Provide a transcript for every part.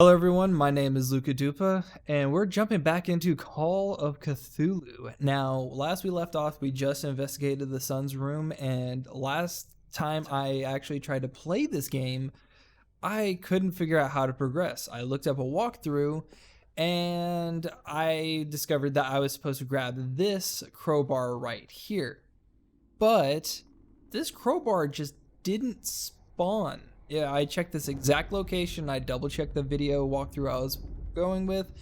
Hello everyone, my name is Luca Dupa, and we're jumping back into Call of Cthulhu. Now, last we left off, we just investigated the Sun's room, and last time I actually tried to play this game, I couldn't figure out how to progress. I looked up a walkthrough, and I discovered that I was supposed to grab this crowbar right here. But this crowbar just didn't spawn. Yeah, I checked this exact location. I double checked the video walkthrough I was going with.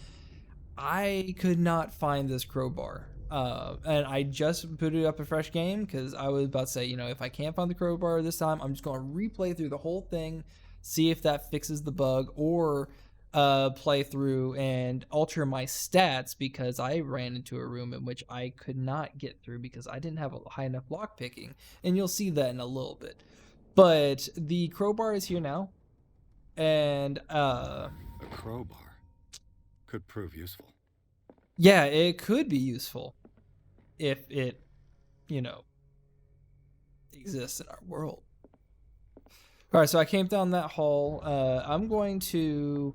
I could not find this crowbar. And I just booted up a fresh game because I was about to say, if I can't find the crowbar this time, I'm just going to replay through the whole thing, see if that fixes the bug, or play through and alter my stats because I ran into a room in which I could not get through because I didn't have a high enough lock picking. And you'll see that in a little bit. But the crowbar is here now. And A crowbar could prove useful. yeah, it could be useful if it, exists in our world. All right, so I came down that hall. I'm going to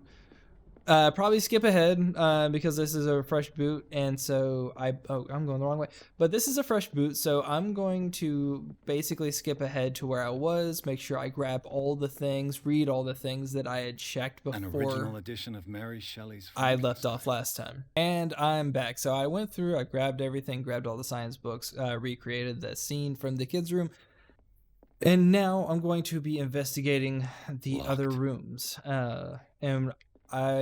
probably skip ahead because this is a fresh boot, and so I'm going the wrong way. But this is a fresh boot, so I'm going to basically skip ahead to where I was, make sure I grab all the things, read all the things that I had checked before. An original edition of Mary Shelley's I left off last time. And I'm back. So I went through, I grabbed everything, grabbed all the science books, recreated the scene from the kids' room. And now I'm going to be investigating the other rooms. And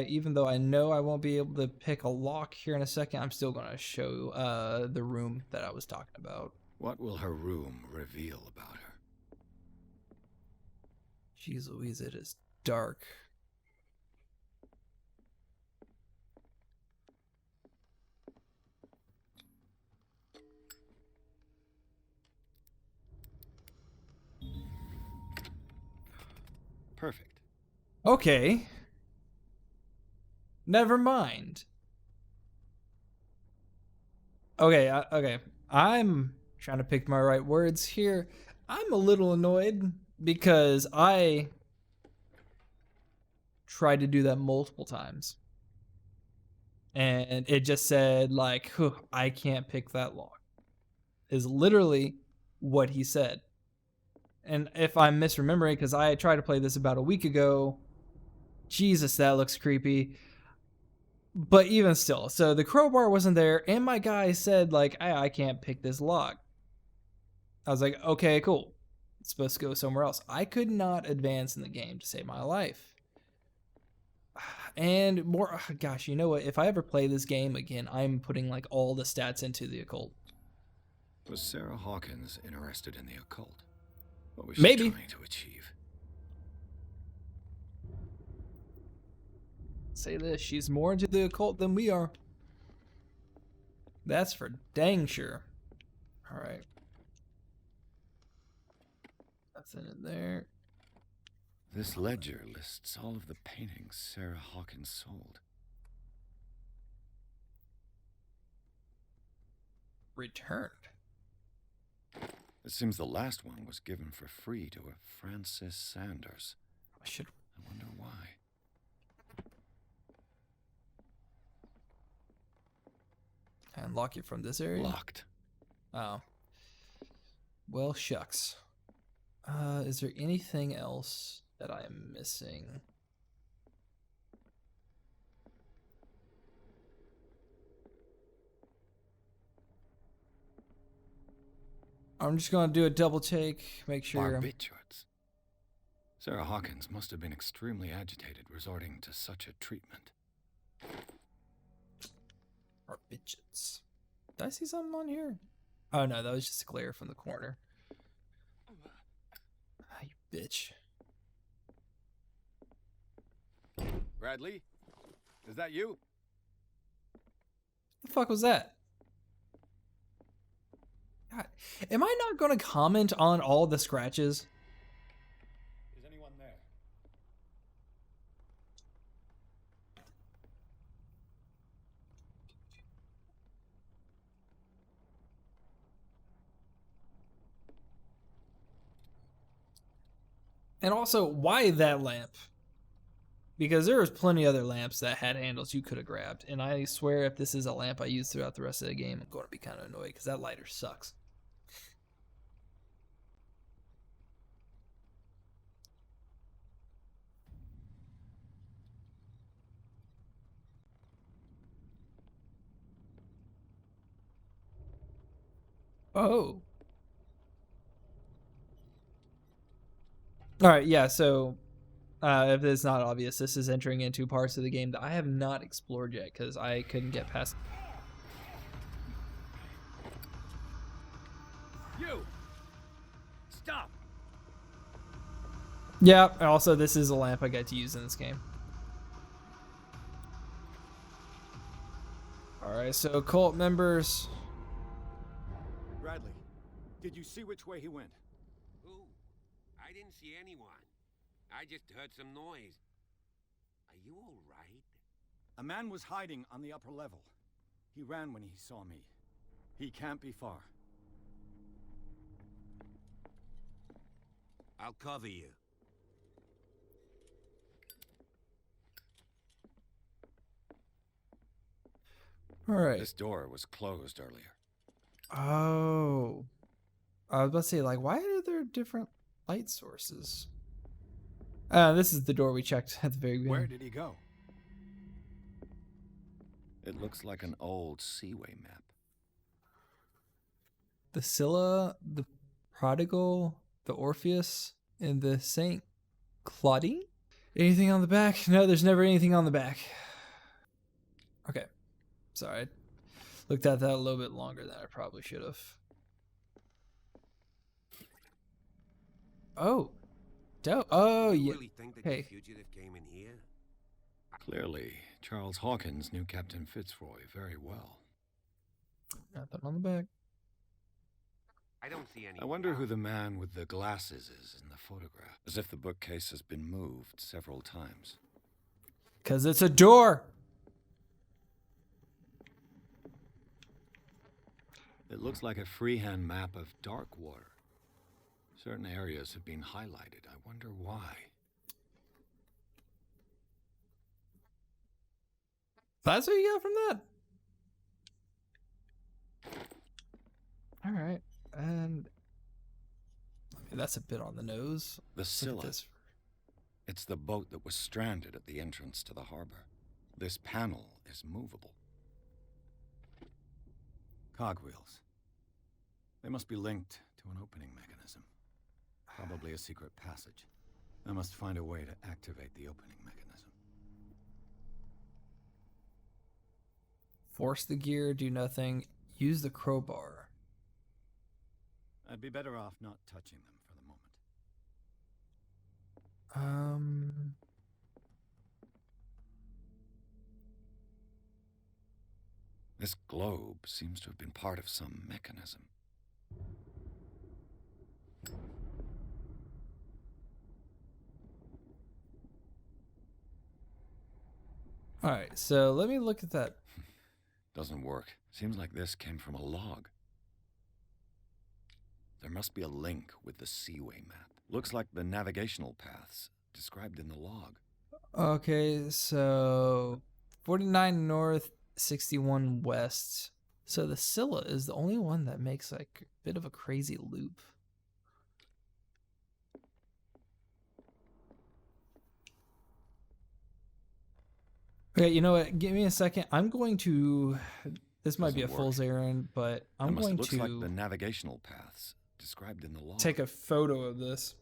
even though I know I won't be able to pick a lock here in a second, I'm still going to show the room that I was talking about. What will her room reveal about her? Jeez Louise, it is dark. Perfect. Okay. Never mind. Okay, okay. I'm trying to pick my right words here. I'm a little annoyed because I tried to do that multiple times. And it just said, like, I can't pick that lock. Is literally what he said. And if I'm misremembering, because I tried to play this about a week ago, Jesus, that looks creepy. But even still, so the crowbar wasn't there, and my guy said, like, I can't pick this lock. I was like, okay, cool. It's supposed to go somewhere else. I could not advance in the game to save my life. And more, gosh, you know what? If I ever play this game again, I'm putting like all the stats into the occult. Was Sarah Hawkins interested in the occult? What was Maybe. she trying to achieve? Say this, she's more into the occult than we are. That's for dang sure. All right. Nothing in there. This ledger lists all of the paintings Sarah Hawkins sold. Returned. It seems the last one was given for free to a Francis Sanders. I wonder why. Unlock it from this area? Locked. Oh. Well, shucks. Is there anything else that I am missing? I'm just going to do a double take, make sure. Barbiturates. Sarah Hawkins must have been extremely agitated resorting to such a treatment. Barbiturates. Did I see something on here? Oh no, that was just a glare from the corner. Ah, you bitch. Bradley? Is that you? What the fuck was that? God, am I not going to comment on all the scratches? Is anyone there? And also, why that lamp? because there was plenty of other lamps that had handles you could have grabbed. And I swear if this is a lamp I use throughout the rest of the game, I'm going to be kind of annoyed because that lighter sucks. Oh. All right, yeah, so if it's not obvious, this is entering into parts of the game that I have not explored yet because I couldn't get past. You! Stop! Yeah, also this is a lamp I get to use in this game. Alright, so cult members. Bradley, did you see which way he went? Who? I didn't see anyone. I just heard some noise. Are you all right? A man was hiding on the upper level. He ran when he saw me. He can't be far. I'll cover you. Alright. This door was closed earlier. Oh. I was about to say, like, why are there different light sources? This is the door we checked at the very beginning. Where did he go? It looks like an old Seaway map. The Scylla, the Prodigal, the Orpheus, and the Saint Claudine? Anything on the back? No, there's never anything on the back. Okay. Sorry. I looked at that a little bit longer than I probably should have. Oh. Dope. Oh, You yeah. really think that Hey. the fugitive came in here? Clearly, Charles Hawkins knew Captain Fitzroy very well. Nothing on the back. I don't see any. I wonder who the man with the glasses is in the photograph, as if the bookcase has been moved several times. Because it's a door. It looks like a freehand map of Darkwater. Certain areas have been highlighted. I wonder why. That's what you got from that? All right. And I mean, that's a bit on the nose. The Look at Scylla. this. It's the boat that was stranded at the entrance to the harbor. This panel is movable. Cogwheels. They must be linked to an opening mechanism. Probably a secret passage. I must find a way to activate the opening mechanism. Force the gear, do nothing. Use the crowbar. I'd be better off not touching them for the moment. This globe seems to have been part of some mechanism. All right, so let me look at that. Doesn't work. Seems like this came from a log. There must be a link with the Seaway map. Looks like the navigational paths described in the log. Okay, so 49 north, 61 west. So the Scylla is the only one that makes like a bit of a crazy loop. Okay, you know what? Give me a second. I'm going to. This might be a Doesn't work. fool's errand, but I'm going looks like the to navigational paths described in the log. take a photo of this.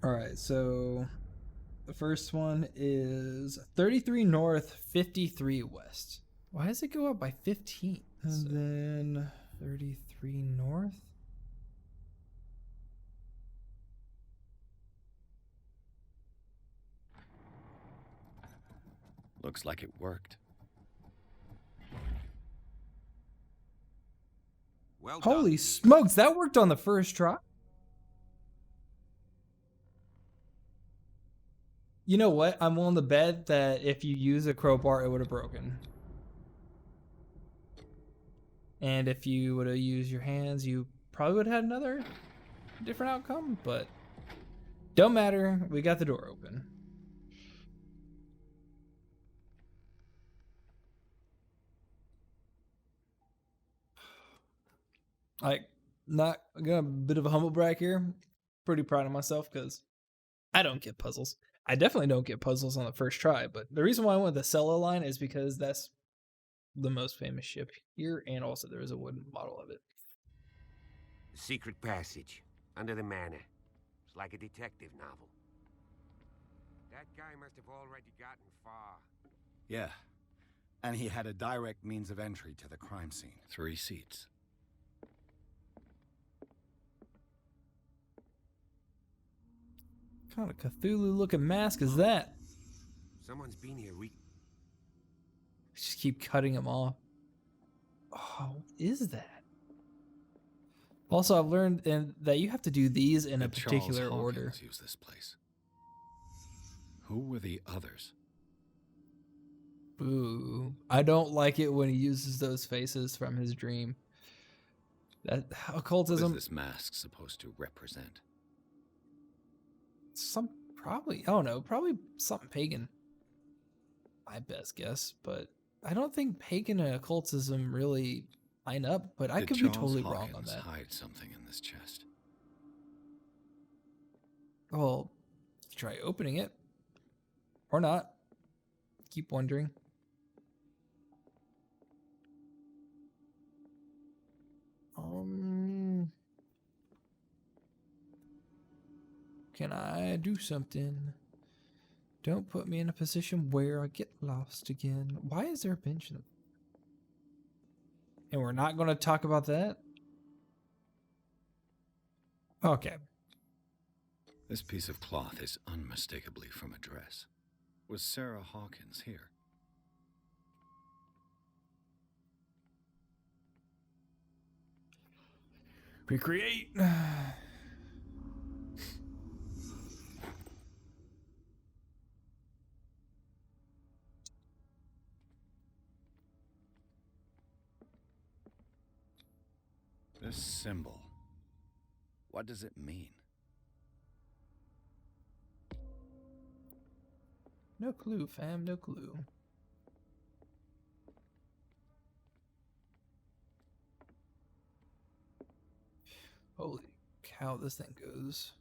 All right, so the first one is 33 north, 53 west. Why does it go up by 15? And then 33 north. Looks like it worked. Well done, Holy Pete. smokes, that worked on the first try. You know what? I'm willing to bet that if you use a crowbar, it would have broken. And if you would have used your hands, you probably would have had another different outcome, but don't matter. We got the door open. Like, not gonna, a bit of a humble brag here. Pretty proud of myself because I don't get puzzles. I definitely don't get puzzles on the first try, but the reason why I went with the Cello line is because that's the most famous ship here, and also there is a wooden model of it. The secret passage under the manor. It's like a detective novel. That guy must have already gotten far. Yeah. And he had a direct means of entry to the crime scene. 3 seats. What kind of Cthulhu-looking mask is that? Someone's been here. Just keep cutting them off. Oh, what is that? Also, I've learned that you have to do these in a particular order. Charles Hawkins used this place. Who were the others? Boo. I don't like it when he uses those faces from his dream. That occultism. What is this mask supposed to represent? Probably, I don't know, probably something pagan. My best guess, but I don't think pagan and occultism really line up, but I could be totally wrong on that. Hide something in this chest. Well, try opening it. Or not. Keep wondering. Can I do something? Don't put me in a position where I get lost again. Why is there a bench in the... And we're not going to talk about that? Okay. This piece of cloth is unmistakably from a dress. Was Sarah Hawkins here? Recreate. This symbol. What does it mean? No clue, fam, no clue. Holy cow, this thing goes.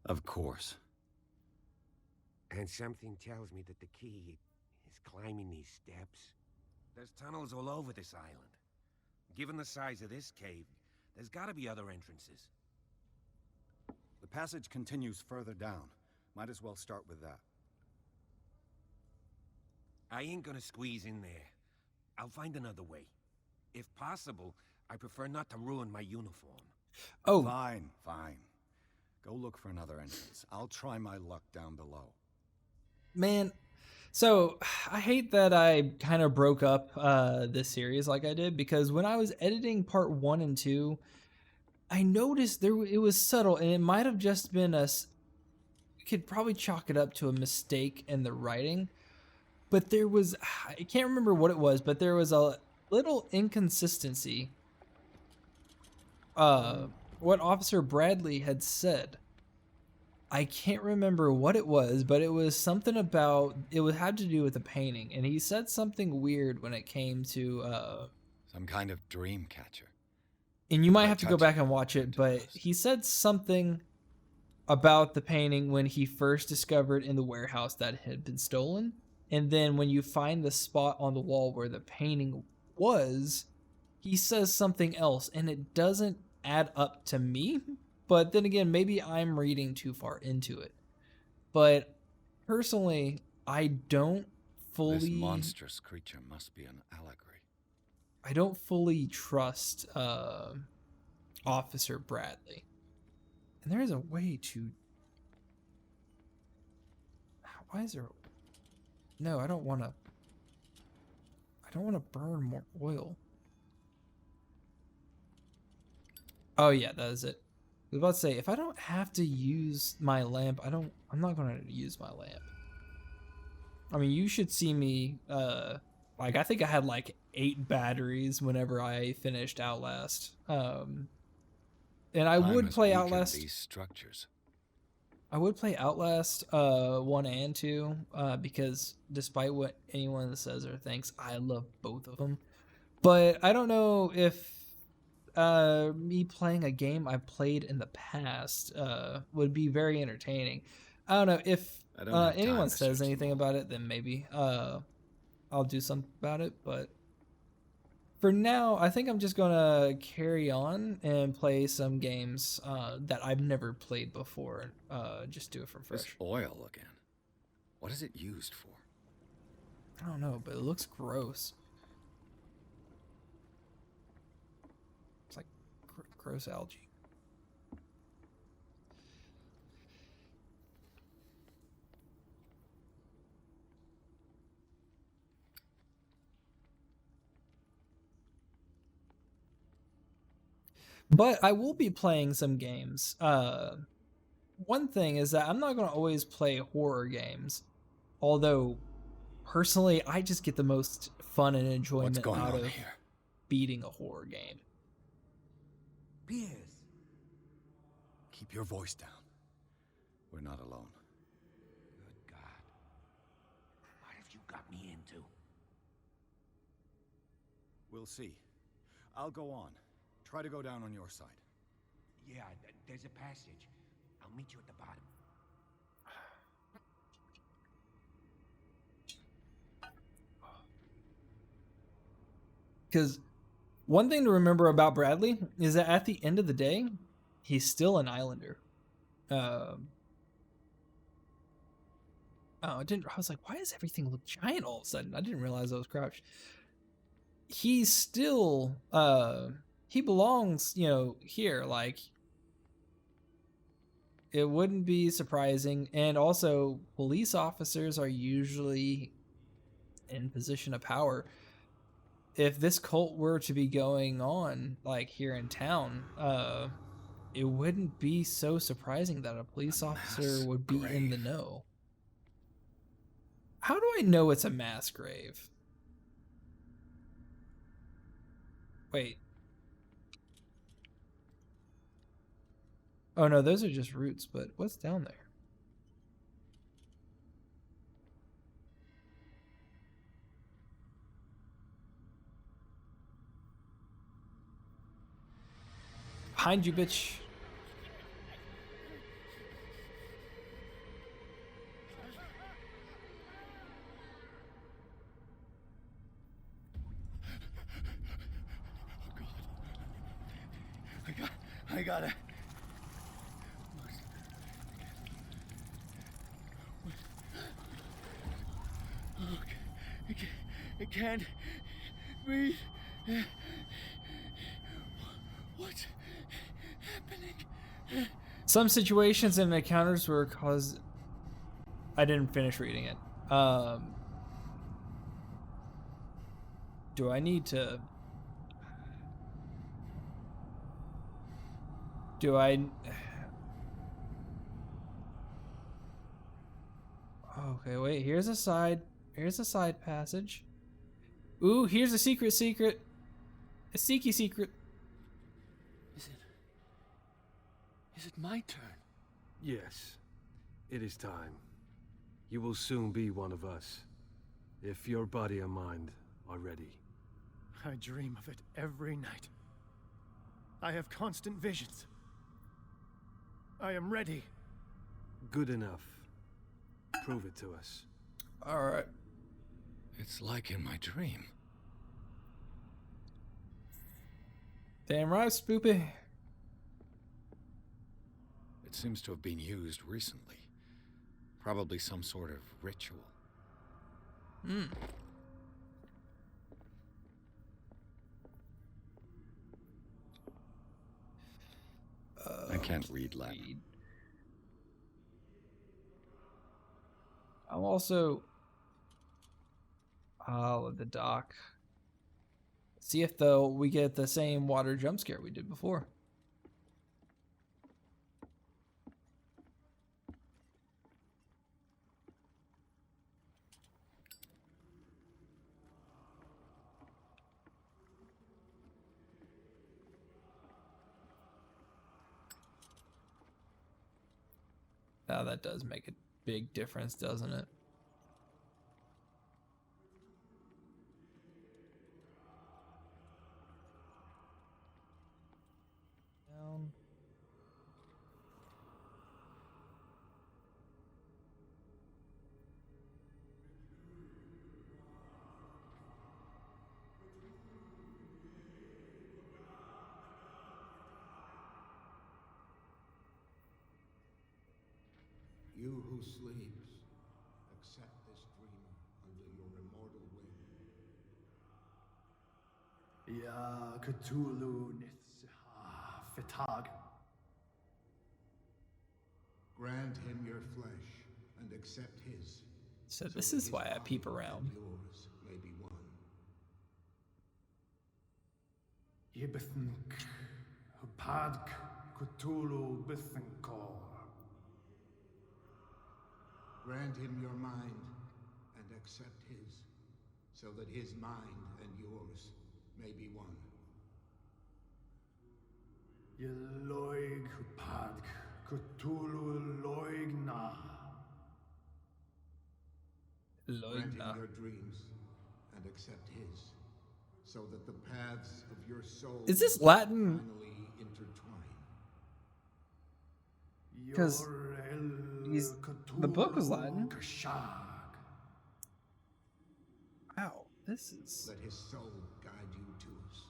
Of course. And something tells me that the key is climbing these steps. There's tunnels all over this island. Given the size of this cave, there's gotta be other entrances. The passage continues further down. Might as well start with that. I ain't gonna squeeze in there. I'll find another way. If possible, I prefer not to ruin my uniform. Oh, Fine, fine. Go look for another entrance. I'll try my luck down below. man. So I hate that I kind of broke up this series like I did, because when I was editing part 1 and 2, I noticed it was subtle, and it might have just been you could probably chalk it up to a mistake in the writing, but there was, I can't remember what it was, but there was a little inconsistency. What Officer Bradley had said. I can't remember what it was, but it was something about, had to do with the painting, and he said something weird when it came to Some kind of dream catcher. and you might have to go back and watch it, but he said something about the painting when he first discovered in the warehouse that it had been stolen, and then when you find the spot on the wall where the painting was, he says something else, and it doesn't add up to me. But then again, maybe I'm reading too far into it. But personally, I don't fully... This monstrous creature must be an allegory. I don't fully trust Officer Bradley. And there is a way to... Why is there... No, I don't want to. I don't want to burn more oil. Oh yeah, that is it. I was about to say, if I don't have to use my lamp, I'm not going to use my lamp. I mean, you should see me, like, I think I had like 8 batteries whenever I finished Outlast. And I Time would has play weakened Outlast. these structures. I would play Outlast 1 and 2 because despite what anyone says or thinks, I love both of them. But I don't know if me playing a game I played in the past would be very entertaining. I don't know if I don't have anyone time to says search anything them all. about it, then maybe I'll do something about it. But for now, I think I'm just gonna carry on and play some games that I've never played before. Just do it from This fresh. oil again. What is it used for? I don't know, but it looks gross. It's like gross algae. But I will be playing some games. One thing is that I'm not going to always play horror games. Although, personally, I just get the most fun and What's enjoyment going out on of here? beating a horror game. Piers. Keep your voice down. We're not alone. Good God. What have you got me into? We'll see. I'll go on. Try to go down on your side. Yeah, there's a passage. I'll meet you at the bottom. Because one thing to remember about Bradley is that at the end of the day, he's still an islander. Oh, I didn't. I was like, why does everything look giant all of a sudden? I didn't realize I was crouched. He's still, he belongs, here. Like, it wouldn't be surprising. And also, police officers are usually in position of power. If this cult were to be going on, like, here in town, it wouldn't be so surprising that a police officer would be in the know. How do I know it's a mass grave? Wait. Oh no, those are just roots, but what's down there? Behind you, bitch. I got it. I can't breathe. What's happening? Some situations and encounters were caused. I didn't finish reading it. Do I need to? Do I? Okay, wait. Here's a side passage. Ooh, here's a secret. A seeky secret. Is it my turn? Yes, it is time. You will soon be one of us, if your body and mind are ready. I dream of it every night. I have constant visions. I am ready. Good enough. Prove it to us. All right. It's like in my dream. Damn right, spoopy. It seems to have been used recently. Probably some sort of ritual. I can't read Latin. I'm also. All of the dock. See if though we get the same water jump scare we did before. Now that does make a big difference, doesn't it? Down. You who sleeps, accept this dreamer under your immortal wing. Ya Cthulhu Nithha Fitag. Grant him your flesh and accept his. So this is why I peep around. Yours may be one. Yibithink Hupadk Cthulhu Bithinkor. Grant him your mind and accept his, so that his mind and yours may be one. Yeloig Hupadk Cthulhu Loigna. Grant him Loigna. your dreams and accept his, so that the paths of your soul Is this Latin? finally intertwine. 'Cause the book was Latin. Kashag. Wow, this is. Let his soul guide you to us,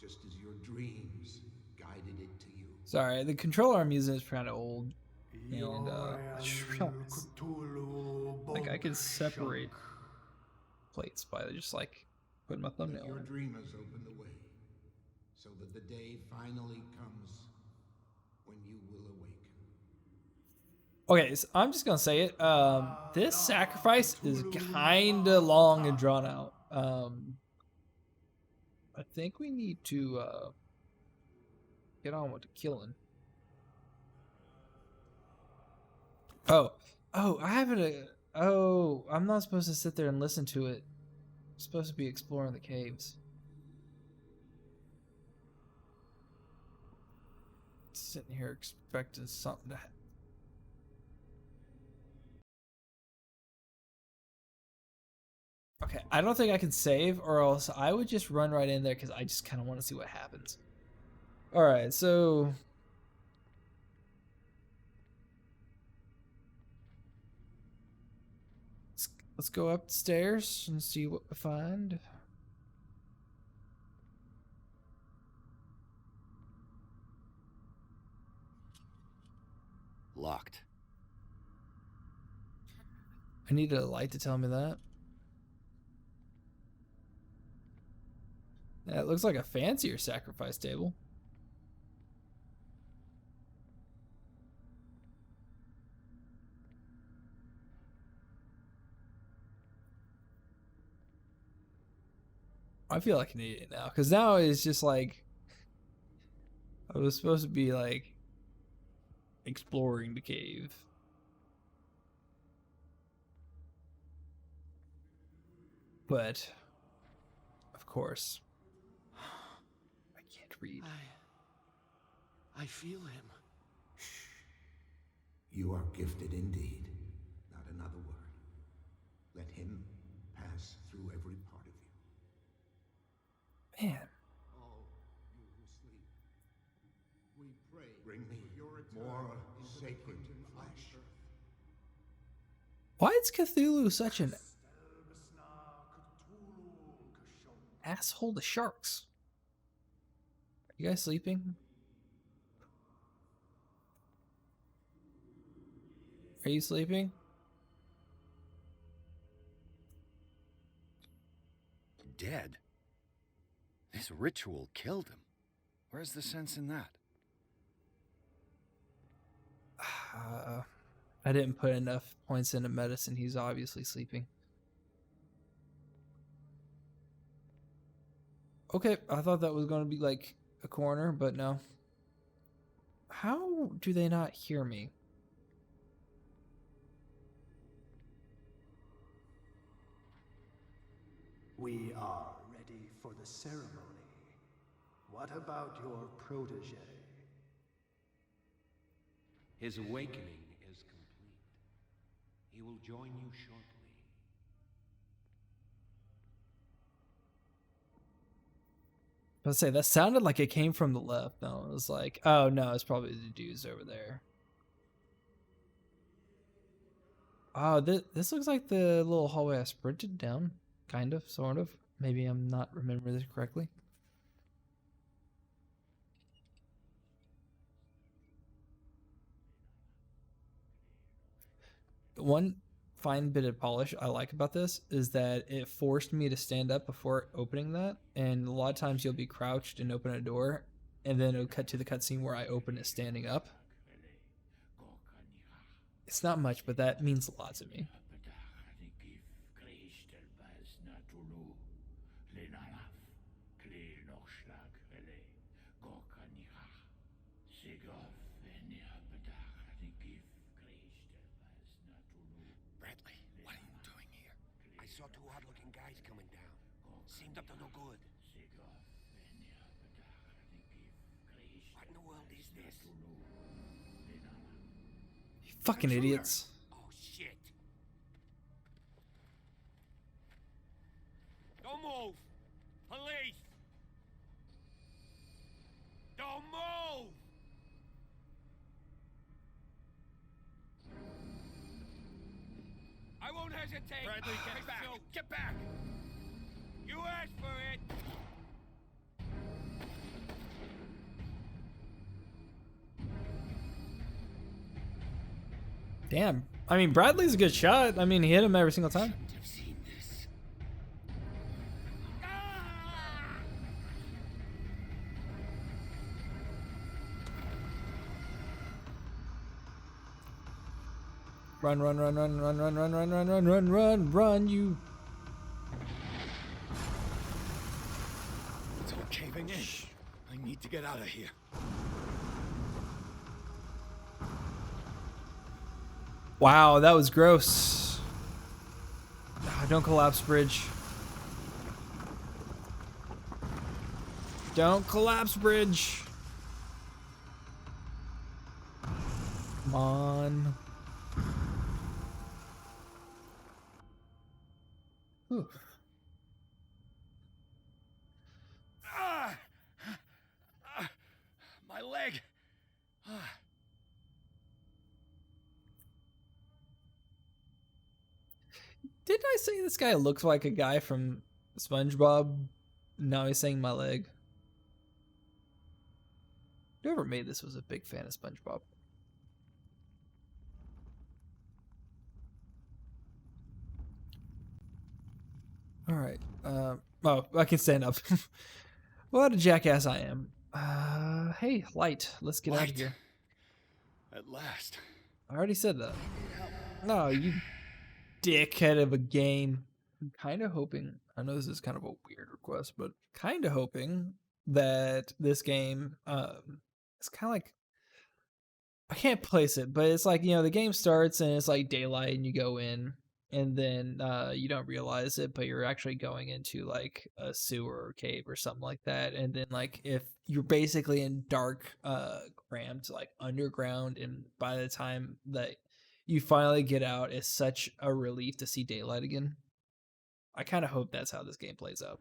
just as your dreams guided it to you. Sorry, the controller I'm using is kind of old. And Yoel Cthulhu like I can Bogshuk. separate plates by just like putting my thumbnail Let your in. dreamers open the way, so that the day finally comes when you will awaken. Okay, so I'm just gonna say it. This sacrifice is kind of long and drawn out. I think we need to get on with the killing. Oh, I have it. Oh, I'm not supposed to sit there and listen to it. I'm supposed to be exploring the caves. Sitting here expecting something to. Okay, I don't think I can save, or else I would just run right in there because I just kind of want to see what happens. All right, so let's go upstairs and see what we find. Locked. I need a light to tell me that. Yeah, it looks like a fancier sacrifice table. I feel like I need it now, because now it's just like I was supposed to be like exploring the cave. But of course I can't read. I feel him. You are gifted indeed. Not another word. Let him pass through every part of you. Man, All you who sleep, we pray. Bring me more sacred flesh. why is Cthulhu such an asshole to sharks? You guys sleeping? Are you sleeping? Dead? This ritual killed him. Where's the sense in that? I didn't put enough points into medicine. He's obviously sleeping. Okay, I thought that was going to be like a corner, but no. How do they not hear me? We are ready for the ceremony. What about your protege? His awakening is complete. He will join you shortly. Let's say that sounded like it came from the left. No, it was like, oh no, it's probably the dudes over there. Oh, this looks like the little hallway I sprinted down, kind of, sort of. Maybe I'm not remembering this correctly. One fine bit of polish I like about this is that it forced me to stand up before opening that, and a lot of times you'll be crouched and open a door, and then it'll cut to the cutscene where I open it standing up. It's not much, but that means a lot to me. Bradley, what are you doing here? I saw two odd-looking guys coming down. Seemed up to no good. What in the world is this? You fucking idiots. Oh, shit. Don't move! Police! Don't move! I won't hesitate. Bradley, get back! Get back! You asked for it! Damn. I mean, Bradley's a good shot. I mean, he hit him every single time. I've seen this. Run, run, run, run, run, run, run, run, run, run, run, run, run, you. It's all caving in. I need to get out of here. Wow, that was gross. Ah, don't collapse, bridge. Don't collapse, bridge. Come on. Whew. My leg. Didn't I say this guy looks like a guy from SpongeBob? Now he's saying my leg. Whoever made this was a big fan of SpongeBob. All right. Oh, I can stand up. What a jackass I am. Hey, light. Let's get out of here. At last. I already said that. No, you dickhead of a game. I'm kind of hoping, I know this is kind of a weird request, but kind of hoping that this game, it's kind of like, I can't place it, but it's like, you know, the game starts and it's like daylight and you go in and then you don't realize it, but you're actually going into like a sewer or cave or something like that. And then like if you're basically in dark, cramped, like underground, and by the time that you finally get out, it's such a relief to see daylight again. I kind of hope that's how this game plays out.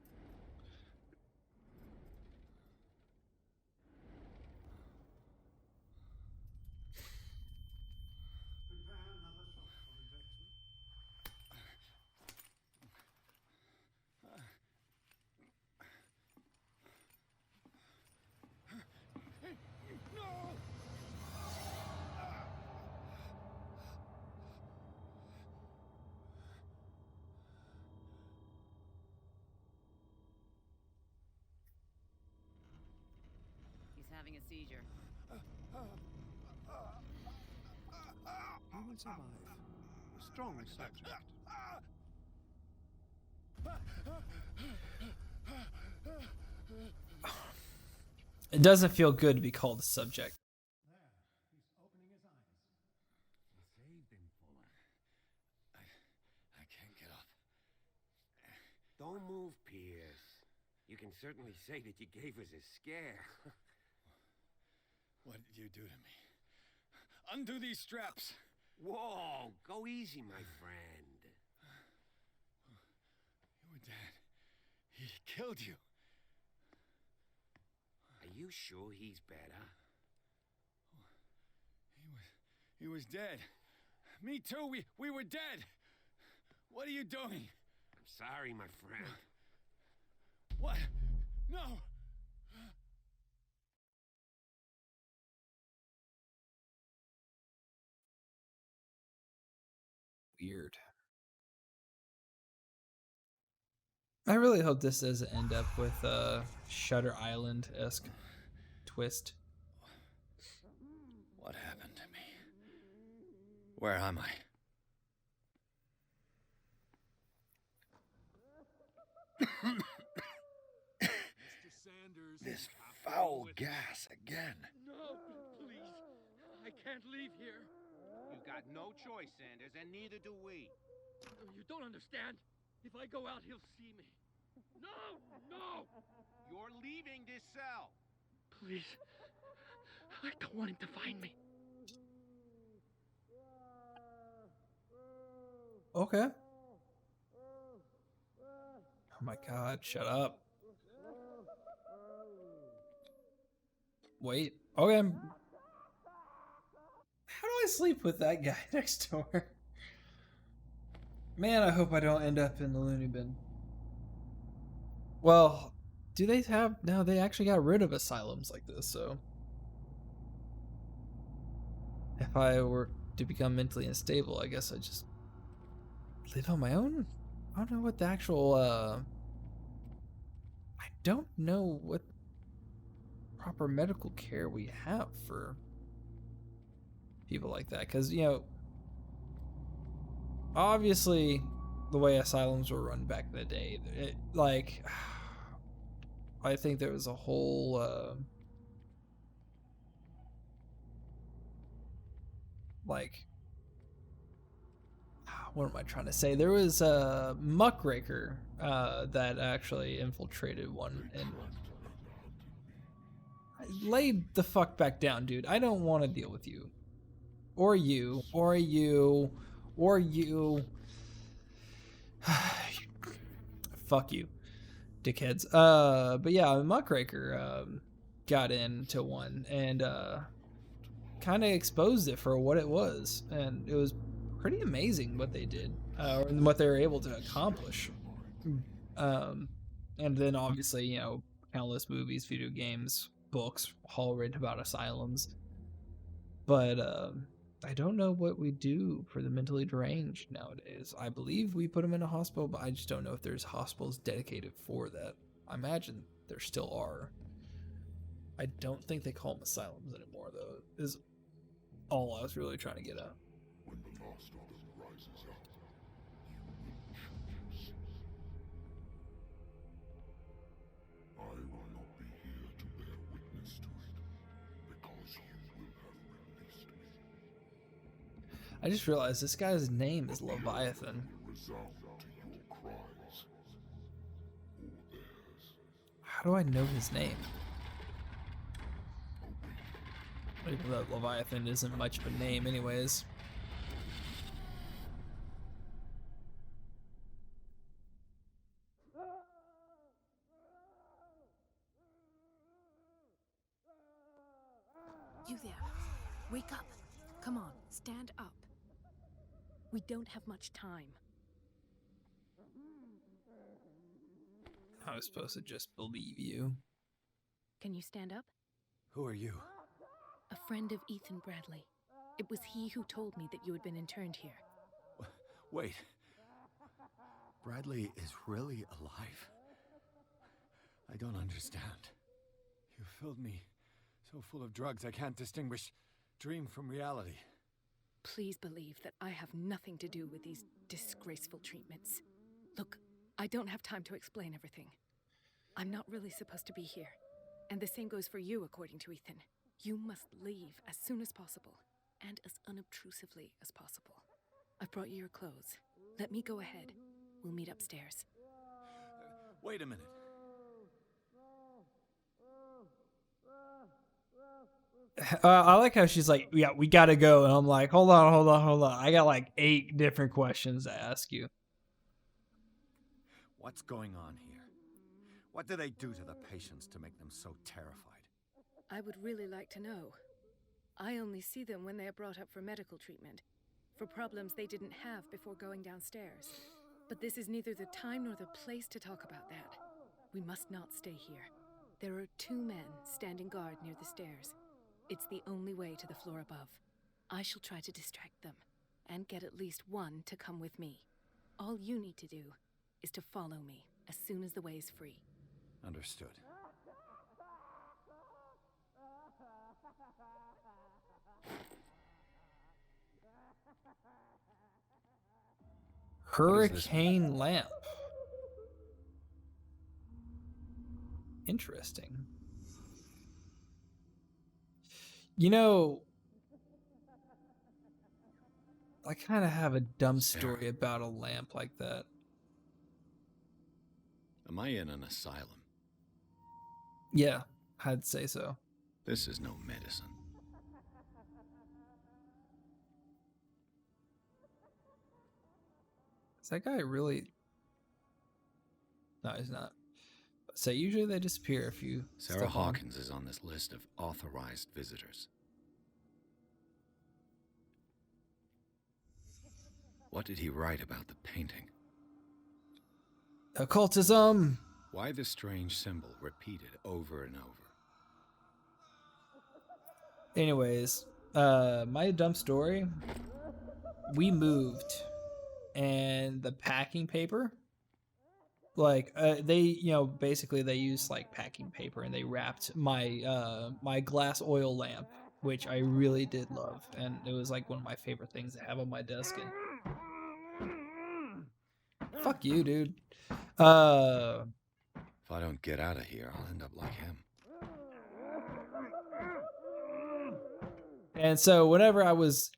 He's having a seizure. You will survive. Strong subject. It doesn't feel good to be called a subject. He saved him, Fuller. I can't get up. Don't move, Pierce. You can certainly say that you gave us a scare. What did you do to me? Undo these straps. Whoa, go easy, my friend. You were dead. He killed you. Are you sure he's better? He was dead. Me too. We were dead. What are you doing? I'm sorry, my friend. What? No. Weird. I really hope this doesn't end up with a Shutter Island-esque twist. What happened to me? Where am I? Mr. Sanders. This foul gas again. No, please. I can't leave here. You've got no choice, Sanders, and neither do we. You don't understand. If I go out, he'll see me. No! No! You're leaving this cell. Please. I don't want him to find me. Okay. Oh my god, shut up. Wait. Okay. How do I sleep with that guy next door? Man, I hope I don't end up in the loony bin. Well, do they have... No, they actually got rid of asylums like this, so... If I were to become mentally unstable, I guess I'd just live on my own? I don't know what the actual, I don't know what proper medical care we have for people like that. Because, you know, obviously the way asylums were run back in the day, like, I think there was a whole, like, what am I trying to say? There was a muckraker that actually infiltrated one and lay the fuck back down, dude. I don't want to deal with you. Or you. Or you. Or you. Fuck you, dickheads. But yeah, a muckraker got into one and kind of exposed it for what it was. And it was pretty amazing what they did and what they were able to accomplish. And then obviously, you know, countless movies, video games, books, all written about asylums. But I don't know what we do for the mentally deranged nowadays. I believe we put them in a hospital, but I just don't know if there's hospitals dedicated for that. I imagine there still are. I don't think they call them asylums anymore, though, is all I was really trying to get at. When the last of them rises up, you will choose. I will not be here to bear witness to it, because you will have released me. I just realized this guy's name is Leviathan. Resound to your cries, or theirs. How do I know his name? Even though Leviathan isn't much of a name anyways. You there. Wake up. Come on, stand up. We don't have much time. I was supposed to just believe you. Can you stand up? Who are you? A friend of Ethan Bradley. It was he who told me that you had been interned here. Wait. Bradley is really alive? I don't understand. You filled me so full of drugs I can't distinguish dream from reality. Please believe that I have nothing to do with these disgraceful treatments. Look, I don't have time to explain everything. I'm not really supposed to be here. And the same goes for you, according to Ethan. You must leave as soon as possible, and as unobtrusively as possible. I've brought you your clothes. Let me go ahead. We'll meet upstairs. Wait a minute. I like how she's like, yeah, we gotta go. And I'm like, hold on. I got like 8 different questions to ask you. What's going on here? What do they do to the patients to make them so terrified? I would really like to know. I only see them when they are brought up for medical treatment, for problems they didn't have before going downstairs. But this is neither the time nor the place to talk about that. We must not stay here. There are 2 men standing guard near the stairs. It's the only way to the floor above. I shall try to distract them, and get at least one to come with me. All you need to do is to follow me as soon as the way is free. Understood. Hurricane lamp. Interesting. You know, I kind of have a dumb story about a lamp like that. Am I in an asylum? Yeah, I'd say so. This is no medicine. Is that guy really? No, he's not. So usually they disappear if you. Sarah Hawkins is on this list of authorized visitors. What did he write about the painting? Occultism. Why the strange symbol repeated over and over? Anyways, my dumb story. We moved, and the packing paper, like they, basically they used like packing paper, and they wrapped my my glass oil lamp, which I really did love, and it was like one of my favorite things to have on my desk. And fuck you, dude. If I don't get out of here, I'll end up like him. And so whenever I was,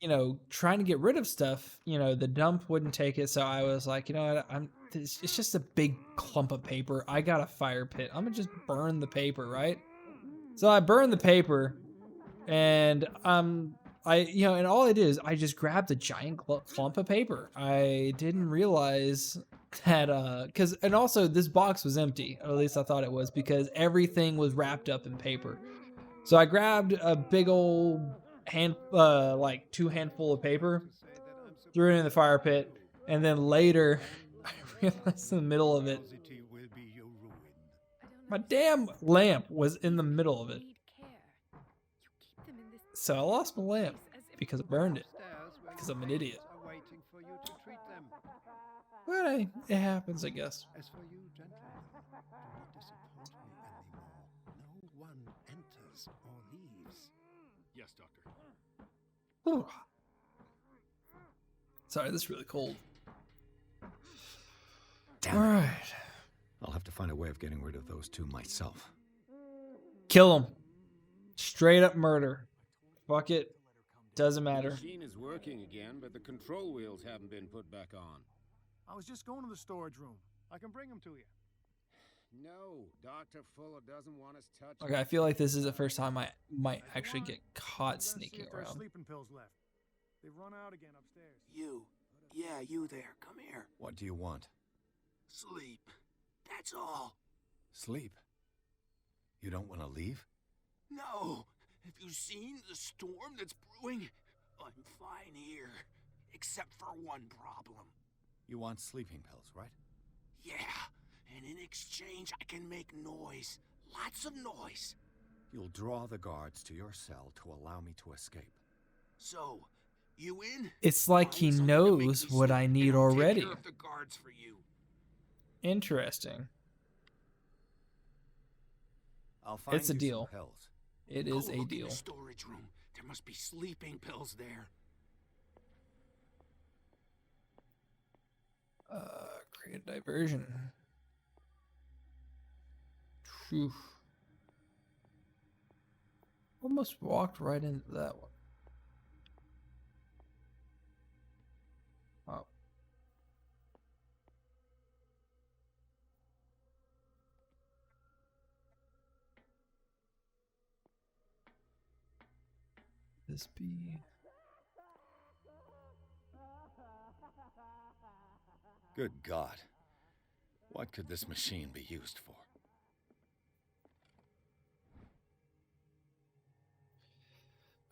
trying to get rid of stuff, the dump wouldn't take it. So I was like, you know what? It's just a big clump of paper. I got a fire pit. I'm gonna just burn the paper, right? So I burned the paper, and and all I did is I just grabbed a giant clump of paper. I didn't realize that, and also this box was empty, or at least I thought it was, because everything was wrapped up in paper. So I grabbed a big old like 2 handful of paper, threw it in the fire pit, and then later I realized in the middle of it, my damn lamp was in the middle of it. So I lost my lamp because I burned it, because I'm an idiot. But it happens, I guess. As for you, gentlemen, do not disappoint me anymore. No one enters or leaves. Yes, Doctor. Ooh. Sorry, this is really cold. Damn. All right. I'll have to find a way of getting rid of those 2 myself. Kill them. Straight up murder. Fuck it. Doesn't matter. The machine is working again, but the control wheels haven't been put back on. I was just going to the storage room. I can bring them to you. No, Dr. Fuller doesn't want us touching. Okay, I feel like this is the first time I might actually get caught sneaking There's around. sleeping pills left. They've run out again upstairs. You. Yeah, you there. Come here. What do you want? Sleep. That's all. Sleep? You don't want to leave? No. Have you seen the storm that's brewing? I'm fine here. Except for one problem. You want sleeping pills, right? Yeah. And in exchange, I can make noise. Lots of noise. You'll draw the guards to your cell to allow me to escape. So, you in? It's like he knows what I need already. Take care of the guards for you. Interesting. I'll find It's a you deal. some pills. It Go is a look in deal. the storage room. There must be sleeping pills there. Create a diversion. Phew. Almost walked right into that one. Oh. This be... Good God. What could this machine be used for?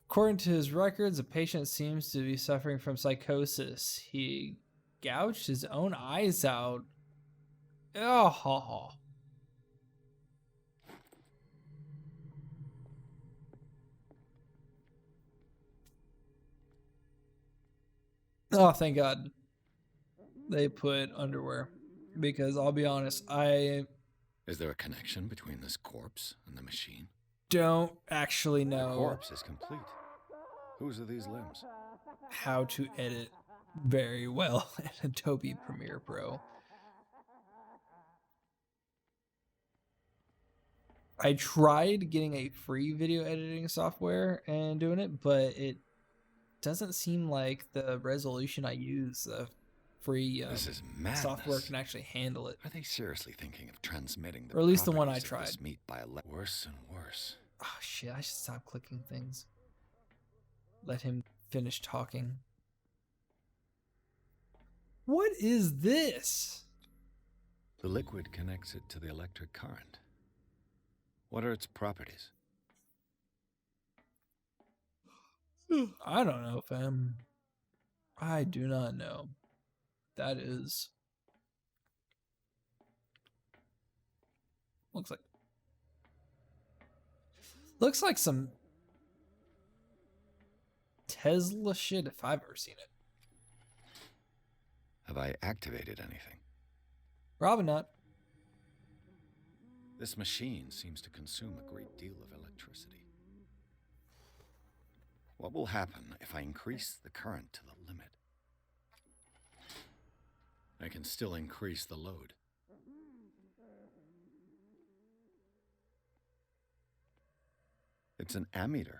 According to his records, the patient seems to be suffering from psychosis. He gouged his own eyes out. Oh. Oh, thank God they put underwear. Because I'll be honest, I Is there a connection between this corpse and the machine? don't actually know The corpse is complete. Whose are these limbs? how to edit very well in Adobe Premiere Pro. I tried getting a free video editing software and doing it, but it doesn't seem like the resolution I use, the free This is madness. software can actually handle it. Are they seriously thinking of transmitting the Or at least the one I properties of tried. this meat by worse and worse? Oh shit, I should stop clicking things. Let him finish talking. What is this? The liquid connects it to the electric current. What are its properties? I don't know, fam. I do not know. That is... Looks like some Tesla shit if I've ever seen it. Have I activated anything? Probably not. This machine seems to consume a great deal of electricity. What will happen if I increase the current to the limit? I can still increase the load. It's an ammeter.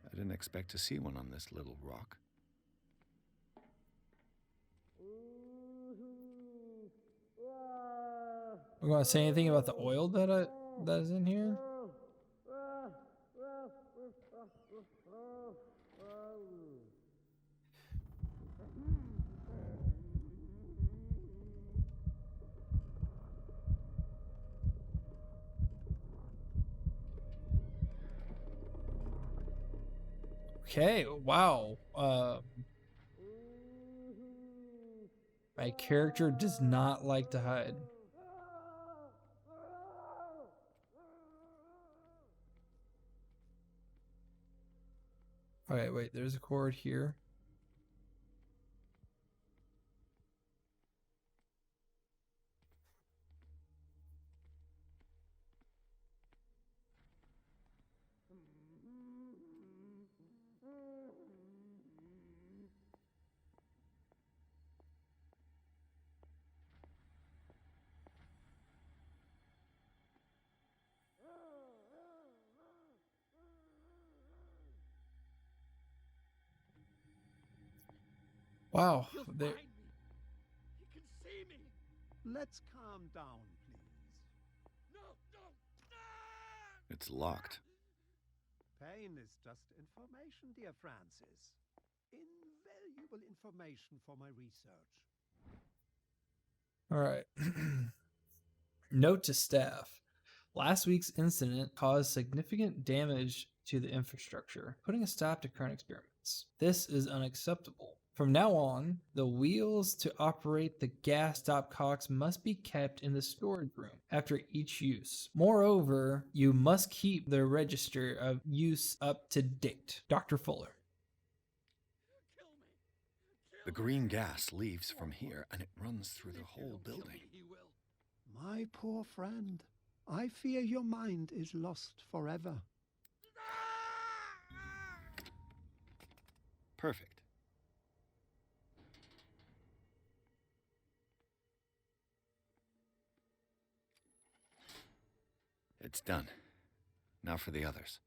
I didn't expect to see one on this little rock. We're going to say anything about the oil that is in here? Okay, wow. My character does not like to hide. Okay, wait, there's a cord here. Wow. He'll find me. He can see me. Let's calm down, please. No, no, no! It's locked. Pain is just information, dear Francis. Invaluable information for my research. All right. Note to staff. Last week's incident caused significant damage to the infrastructure, putting a stop to current experiments. This is unacceptable. From now on, the wheels to operate the gas stopcocks must be kept in the storage room after each use. Moreover, you must keep the register of use up to date. Dr. Fuller. The green gas leaves from here and it runs through the whole building. My poor friend, I fear your mind is lost forever. Perfect. It's done. Now for the others.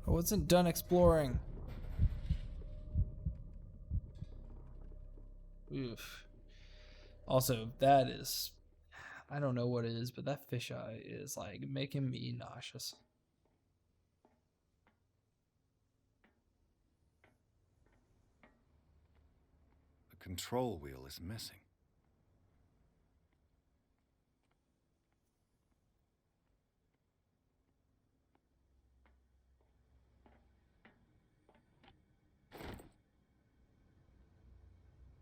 I wasn't done exploring. Oof. Also, that is... I don't know what it is, but that fisheye is like making me nauseous. The control wheel is missing.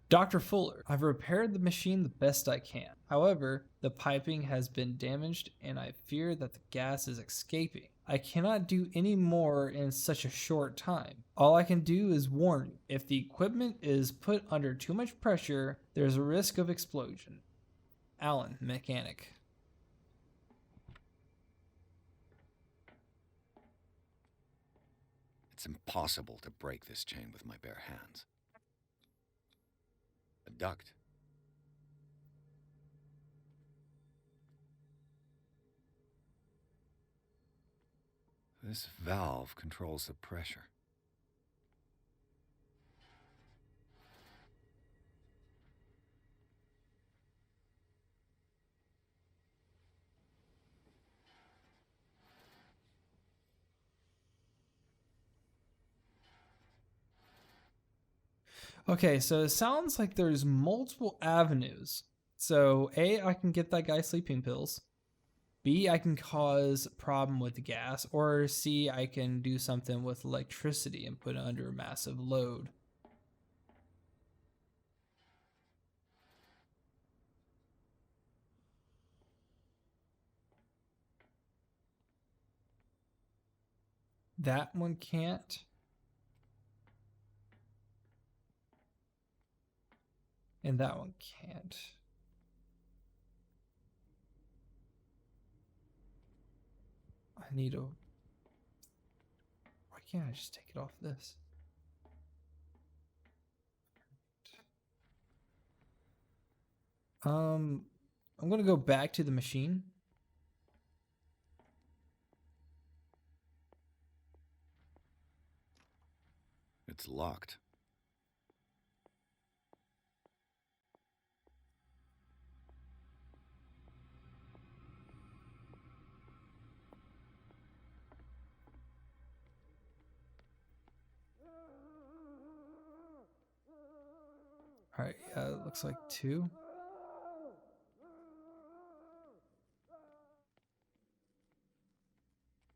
Dr. Fuller, I've repaired the machine the best I can. However, the piping has been damaged and I fear that the gas is escaping. I cannot do any more in such a short time. All I can do is warn you. If the equipment is put under too much pressure, there's a risk of explosion. Alan, mechanic. It's impossible to break this chain with my bare hands. A duct. This valve controls the pressure. Okay, so it sounds like there's multiple avenues. So A, I can get that guy sleeping pills. B, I can cause a problem with the gas. Or C, I can do something with electricity and put it under a massive load. That one can't. And that one can't. I need a... Why can't I just take it off this? I'm gonna go back to the machine. It's locked. Alright, yeah, it looks like 2.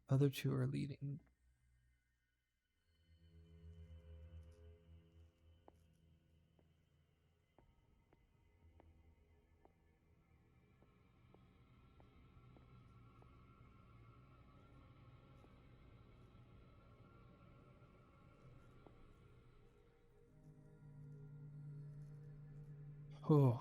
Other 2 are leading. Oh.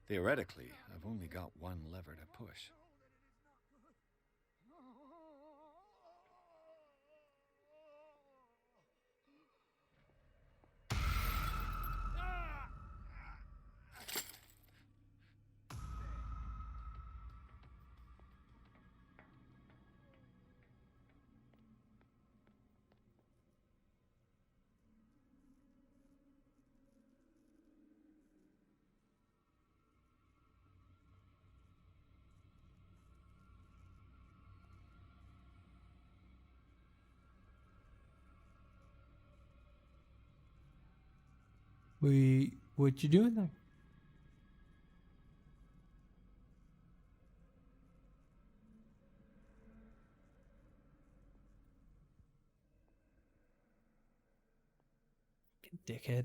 Theoretically, I've only got one lever to push. Wait, what you doing there? Dickhead.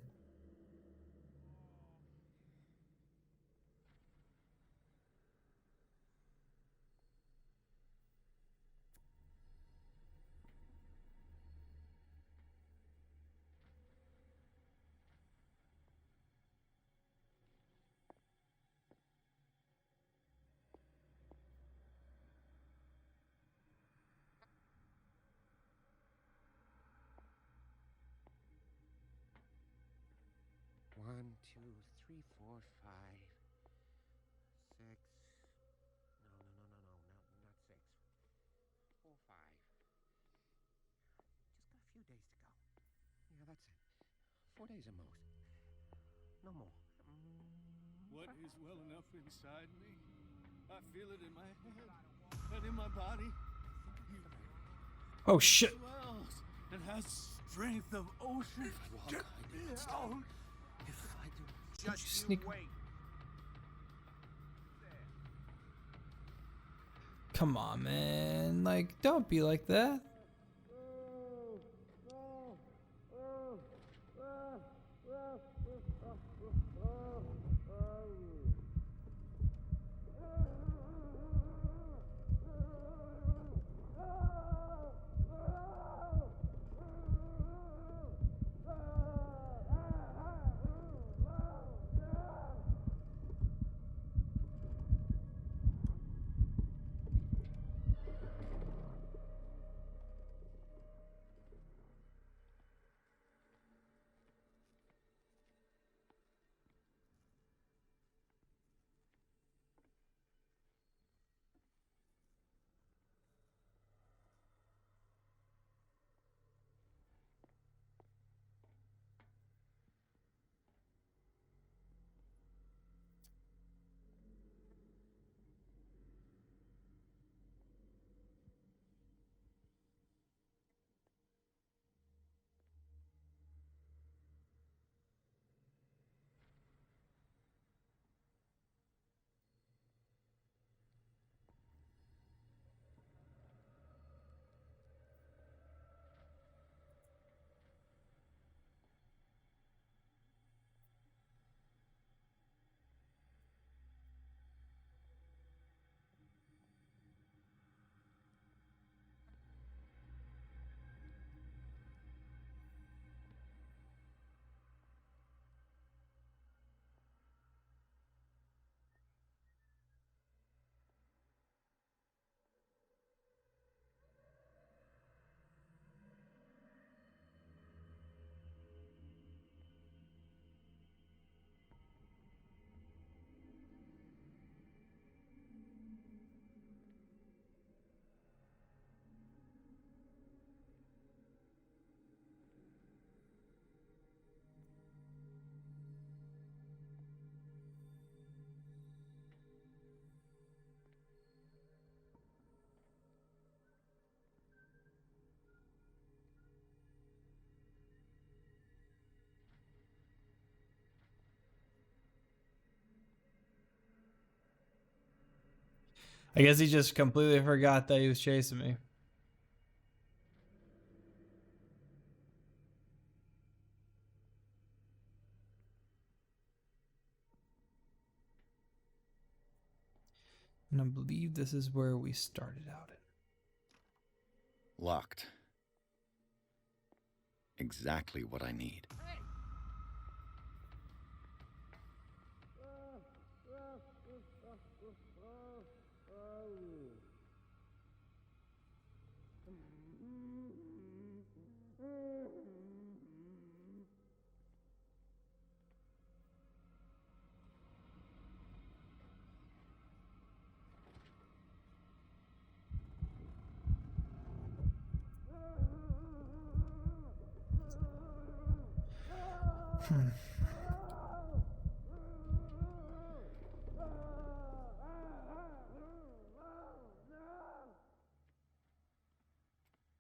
3, 4, 5, 6. No, not 6. 4, 5. Just got a few days to go. Yeah, that's it. 4 days at most. No more. What is well enough inside me? I feel it in my head and in my body. Oh shit! Swells and has strength of ocean. If I walk, I do not stop. If I do Just sneak. Come on, man. Like, don't be like that. I guess he just completely forgot that he was chasing me. And I believe this is where we started out at. Locked. Exactly what I need.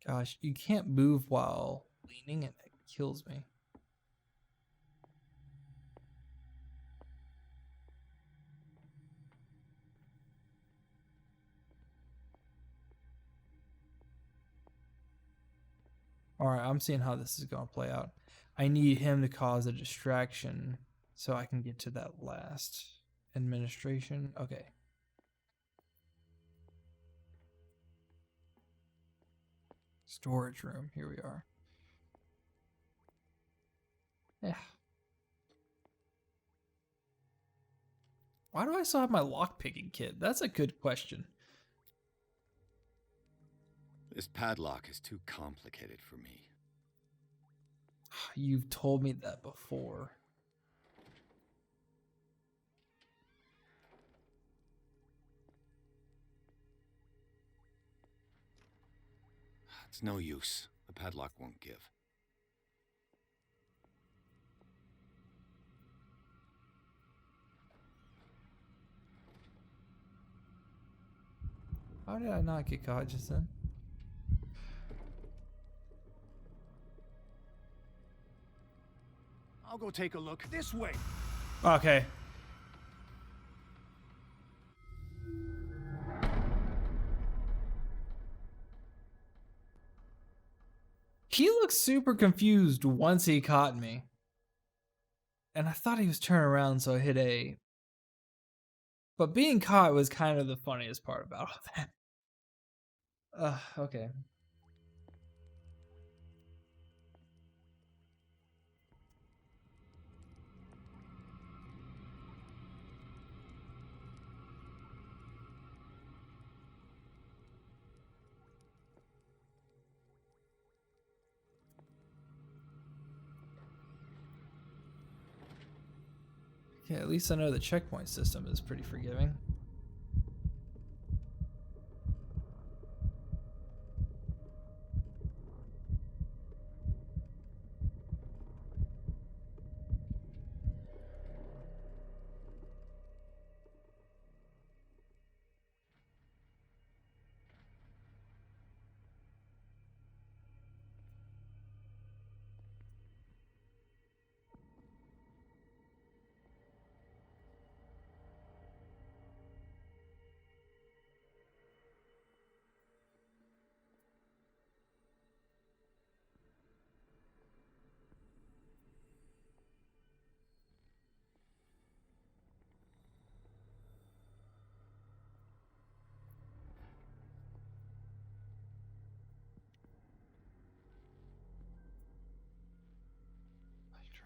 Gosh, you can't move while leaning and it kills me. Alright, I'm seeing how this is going to play out. I need him to cause a distraction so I can get to that last administration. Okay. Storage room. Here we are. Yeah. Why do I still have my lockpicking kit? That's a good question. This padlock is too complicated for me. You've told me that before. It's no use. The padlock won't give. How did I not get caught just then? I'll go take a look. This way. Okay. He looked super confused once he caught me. And I thought he was turning around, so I hit A. But being caught was kind of the funniest part about all that. Okay. Yeah, at least I know the checkpoint system is pretty forgiving.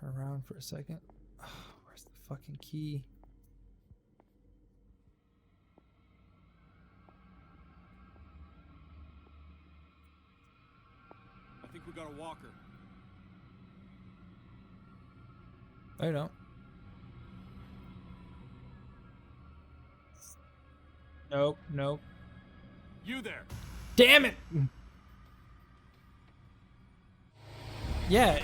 Turn around for a second. Oh, where's the fucking key? I think we got a walker. I don't. Nope, nope. You there. Damn it! Yeah.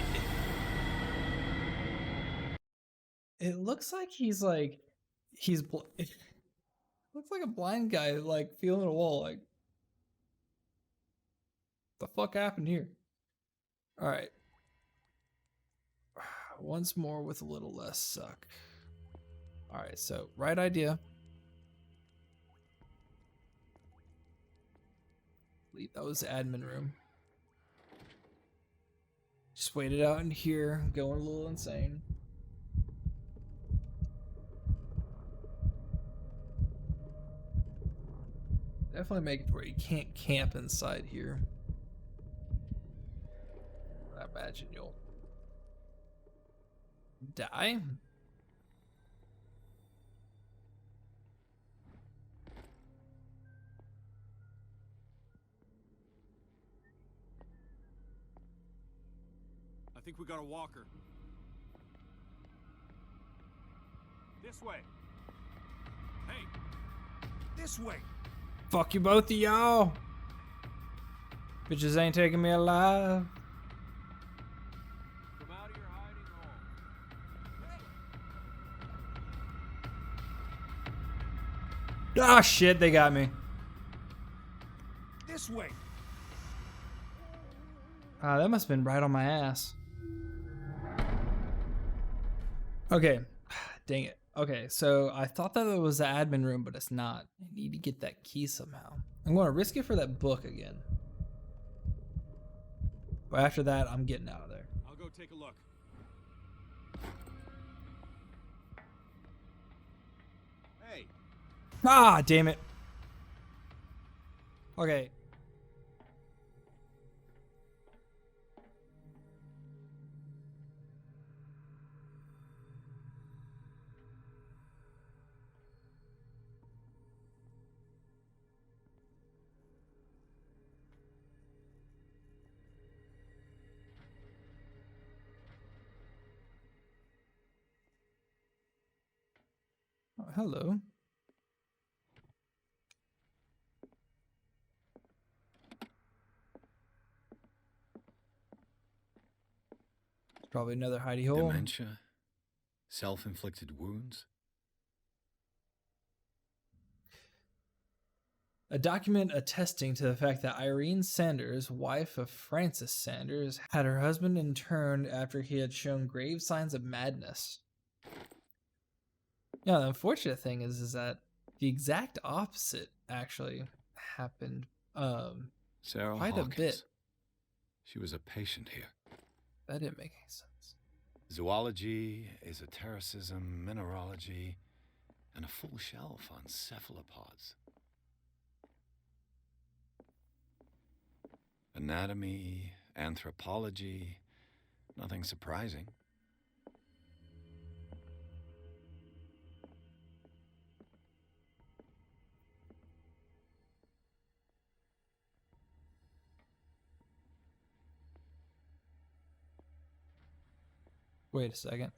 It looks like he's it looks like a blind guy like feeling a wall like the fuck happened here? All right. Once more with a little less suck. All right, so right idea. That was the admin room. Just wait it out in here, going a little insane. Definitely make it where you can't camp inside here. I imagine you'll die. I think we got a walker. This way. Hey. This way. Fuck you both of y'all. Bitches ain't taking me alive. Come out of your hiding hole. Ah, shit, they got me. This way. Ah, that must have been right on my ass. Okay. Dang it. Okay, so I thought that it was the admin room, but it's not. I need to get that key somehow. I'm going to risk it for that book again. But after that, I'm getting out of there. I'll go take a look. Hey. Ah, damn it. Okay. Oh, hello. Probably another hidey hole. Dementia? Self-inflicted wounds? A document attesting to the fact that Irene Sanders, wife of Francis Sanders, had her husband interned after he had shown grave signs of madness. Yeah, the unfortunate thing is that the exact opposite actually happened Sarah quite Hawkins. a bit. She was a patient here. That didn't make any sense. Zoology, esotericism, mineralogy, and a full shelf on cephalopods. Anatomy, anthropology, nothing surprising. Wait a second.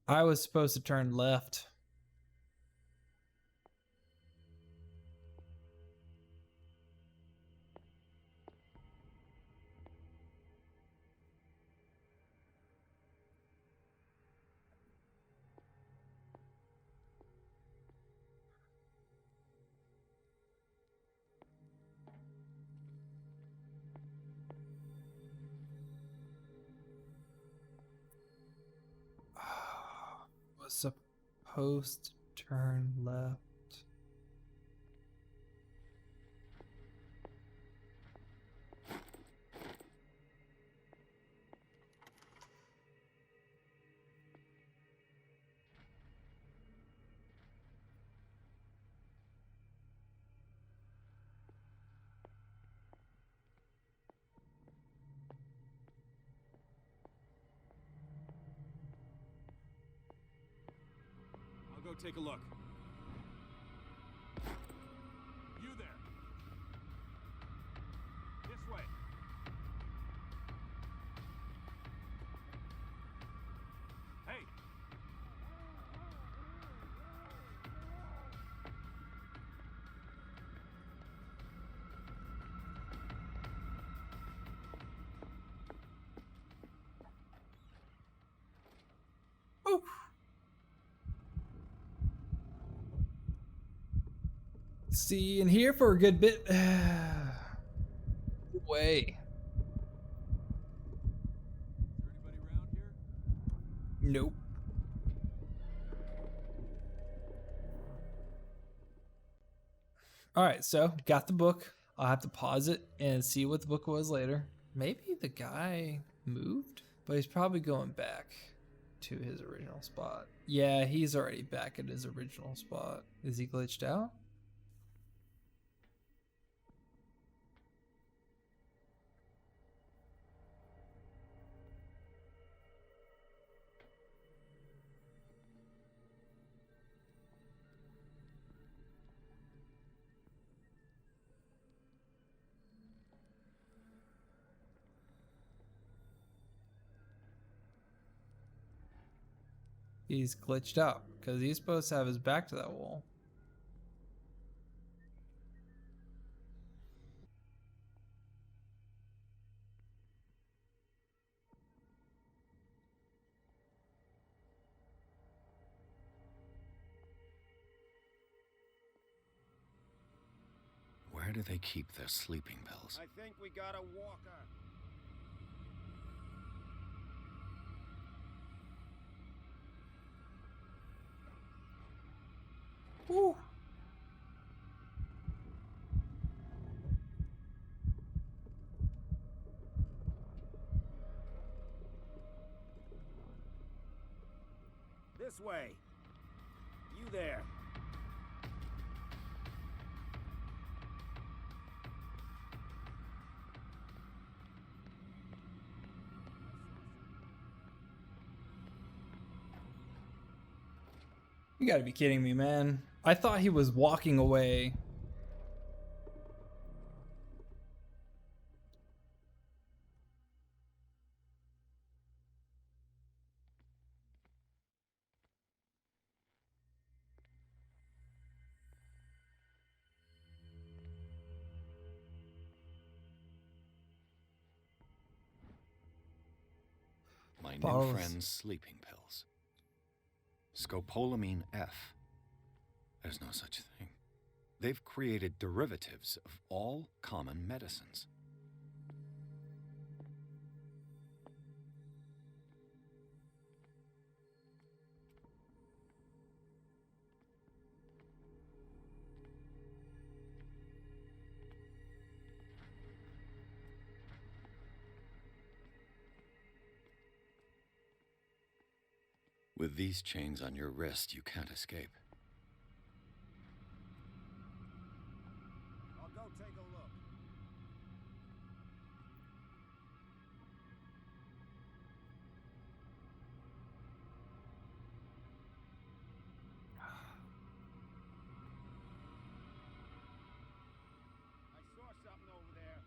I was supposed to turn left. Was supposed to turn left. I'll go take a look. You there. This way. Hey. Oh. See, in here for a good bit. Way. Nope. All right, so got the book. I'll have to pause it and see what the book was later. Maybe the guy moved, but he's probably going back to his original spot. Yeah, he's already back at his original spot. Is he glitched out? He's glitched out because he's supposed to have his back to that wall. Where do they keep their sleeping pills? I think we got a walker. Woo. This way. You there. You gotta be kidding me, man. I thought he was walking away. My new Bottles. friend's sleeping pills. Scopolamine F. There's no such thing. They've created derivatives of all common medicines. With these chains on your wrist, you can't escape. I'll go take a look. I saw something over there.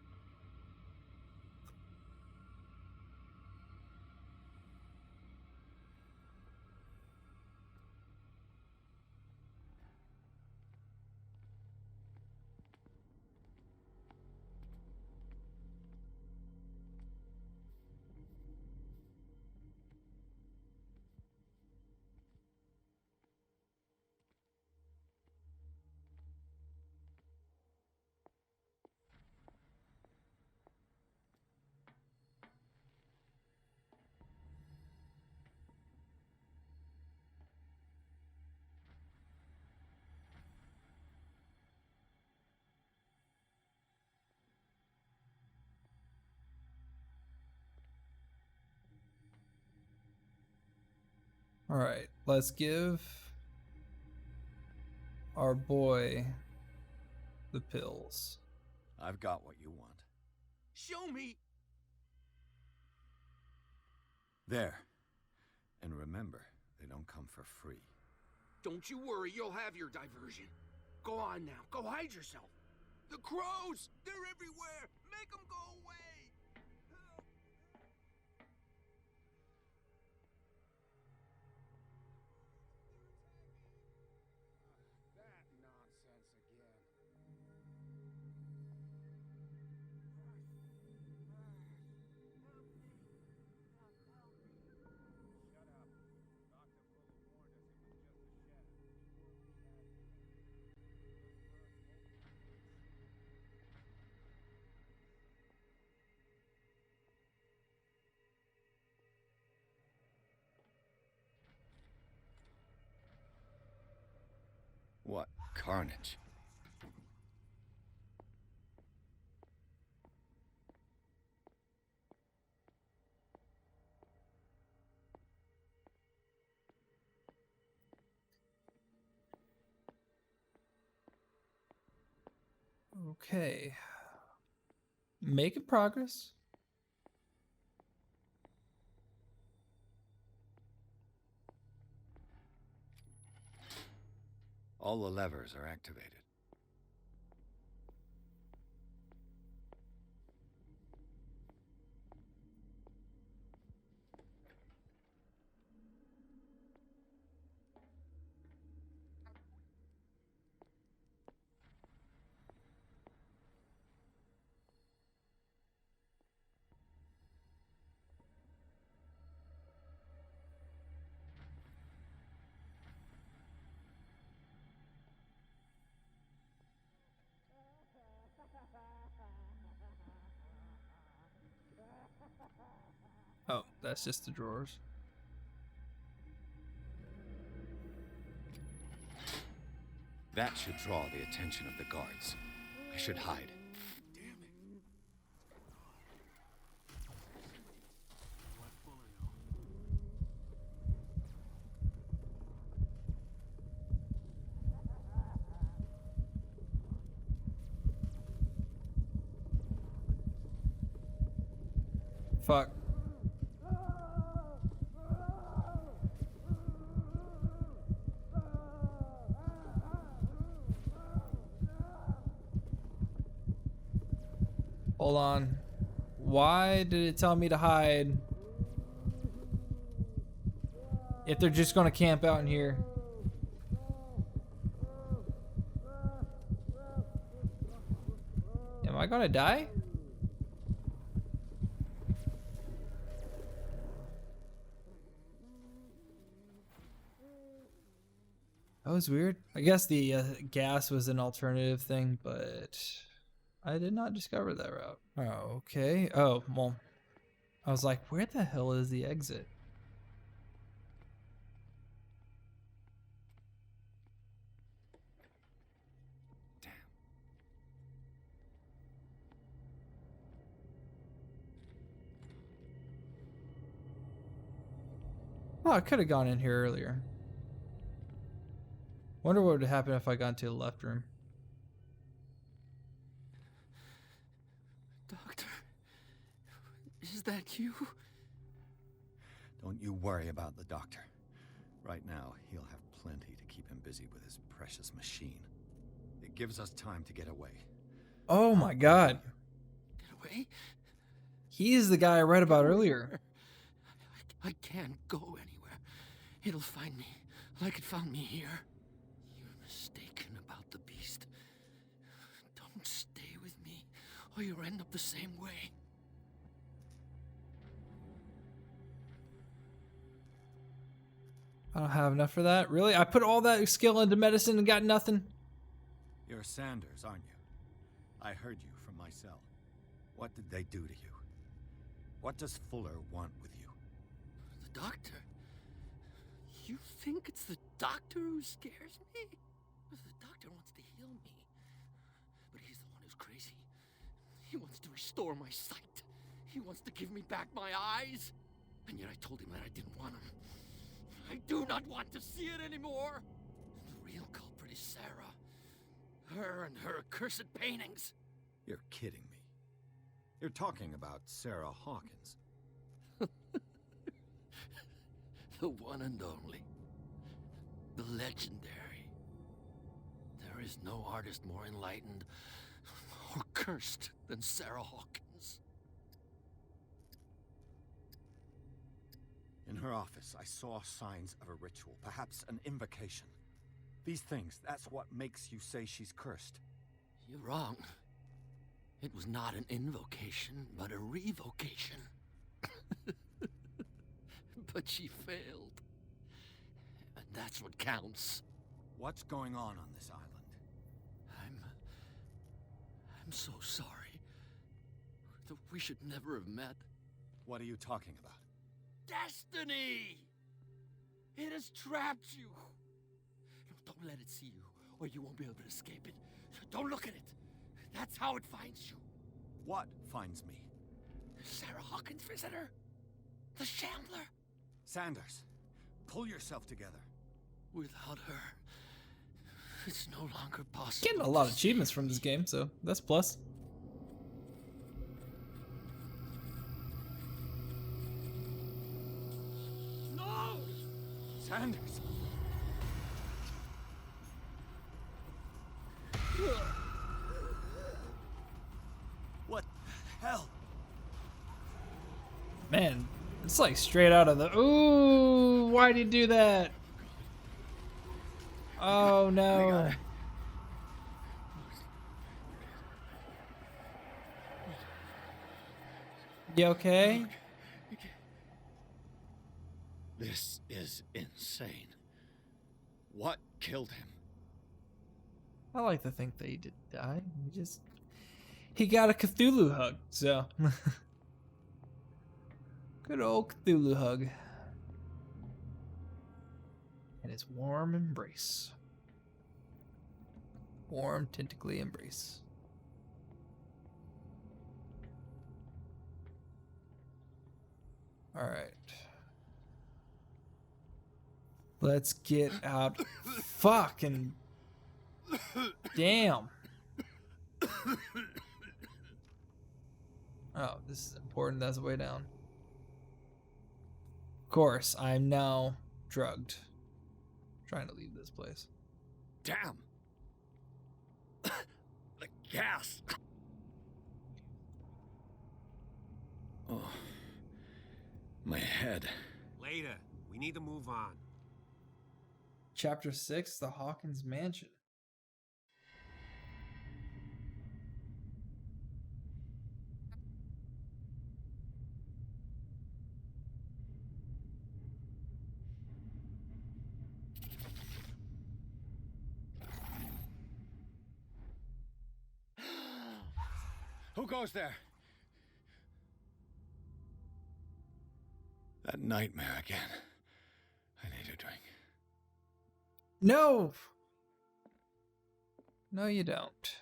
All right, let's give our boy the pills. I've got what you want. Show me! There. And remember, they don't come for free. Don't you worry, you'll have your diversion. Go on now, go hide yourself. The crows! They're everywhere! Make them go away! That nonsense again. Shut up. Dr. Fuller warned us it was just a shadow. What carnage. Okay. Making progress. All the levers are activated. Oh, that's just the drawers. That should draw the attention of the guards. I should hide. Fuck. Hold on. Why did it tell me to hide? If they're just gonna camp out in here. Am I gonna die? That was weird. I guess the gas was an alternative thing, but I did not discover that route. Oh, okay. Oh, well, I was like, where the hell is the exit? Oh, I could have gone in here earlier. Wonder what would happen if I got into the left room. Doctor, is that you? Don't you worry about the doctor. Right now, he'll have plenty to keep him busy with his precious machine. It gives us time to get away. Oh my god. Get away? He's the guy I read about earlier. I can't go anywhere. It'll find me like it found me here. You're mistaken about the beast. Don't stay with me, or you'll end up the same way. I don't have enough for that. Really? I put all that skill into medicine and got nothing? You're Sanders, aren't you? I heard you from my cell. What did they do to you? What does Fuller want with you? The doctor? You think it's the doctor who scares me? The doctor wants to heal me. But he's the one who's crazy. He wants to restore my sight. He wants to give me back my eyes. And yet I told him that I didn't want him. I do not want to see it anymore. The real culprit is Sarah. Her and her accursed paintings. You're kidding me. You're talking about Sarah Hawkins. The one and only. The legendary. There is no artist more enlightened or cursed than Sarah Hawkins. In her office, I saw signs of a ritual, perhaps an invocation. These things, that's what makes you say she's cursed. You're wrong. It was not an invocation, but a revocation. But she failed. And that's what counts. What's going on this island? I'm so sorry. We should never have met. What are you talking about? Destiny! It has trapped you. No, don't let it see you, or you won't be able to escape it. Don't look at it. That's how it finds you. What finds me? Sarah Hawkins' visitor? The Shambler? Sanders, pull yourself together. Without her, it's no longer possible. Getting a lot of achievements from this game, so that's a plus. No! Sanders! What the hell? Man, it's like straight out of the... Ooh, why'd he do that? Oh no. You okay? This is insane. What killed him? I like to think that he didn't die. He got a Cthulhu hug, so. Good old Cthulhu hug. And his warm embrace. Warm, tentacly embrace. Alright. Let's get out. Fucking. Damn. Oh, this is important. That's the way down. Of course, I'm now drugged. Trying to leave this place. Damn! The gas! Oh, my head. Later. We need to move on. Chapter 6, The Hawkins Mansion. Who goes there? That nightmare again. I need a drink. No! No, you don't.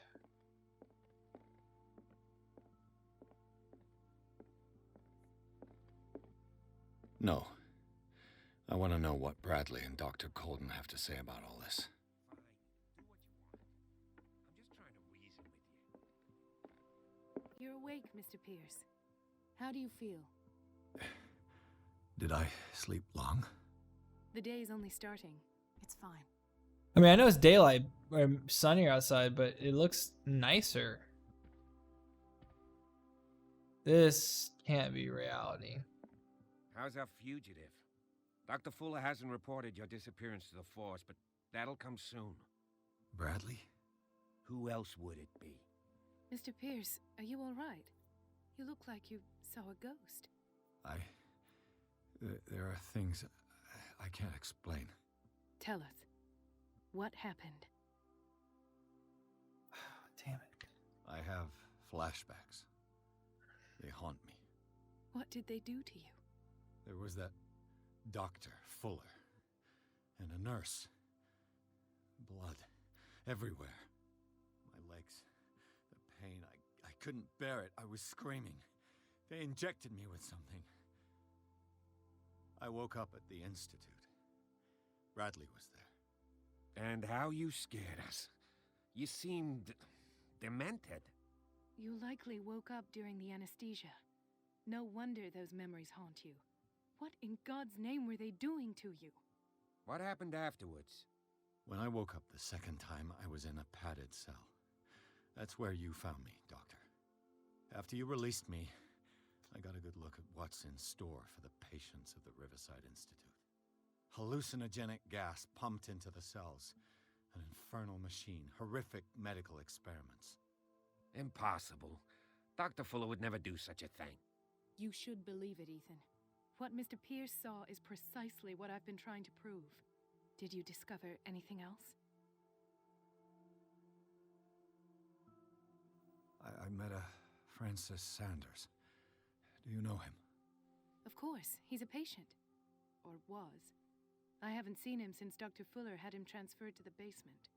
No. I want to know what Bradley and Dr. Colden have to say about all this. You're awake, Mr. Pierce. How do you feel? Did I sleep long? The day is only starting. It's fine. I mean, I know it's daylight or sunnier outside, but it looks nicer. This can't be reality. How's our fugitive? Dr. Fuller hasn't reported your disappearance to the force, but that'll come soon. Bradley? Who else would it be? Mr. Pierce, are you all right? You look like you saw a ghost. There are things I can't explain. Tell us. What happened? Damn it. I have flashbacks. They haunt me. What did they do to you? There was that Dr. Fuller and a nurse. Blood everywhere. My legs, the pain, I couldn't bear it. I was screaming. They injected me with something. I woke up at the institute. Bradley was there. And how you scared us. You seemed demented. You likely woke up during the anesthesia. No wonder those memories haunt you. What in God's name were they doing to you? What happened afterwards? When I woke up the second time, I was in a padded cell. That's where you found me, Doctor. After you released me, I got a good look at what's in store for the patients of the Riverside Institute. Hallucinogenic gas pumped into the cells. An infernal machine. Horrific medical experiments. Impossible. Dr. Fuller would never do such a thing. You should believe it, Ethan. What Mr. Pierce saw is precisely what I've been trying to prove. Did you discover anything else? I met a Francis Sanders. Do you know him? Of course. He's a patient. Or was. I haven't seen him since Dr. Fuller had him transferred to the basement.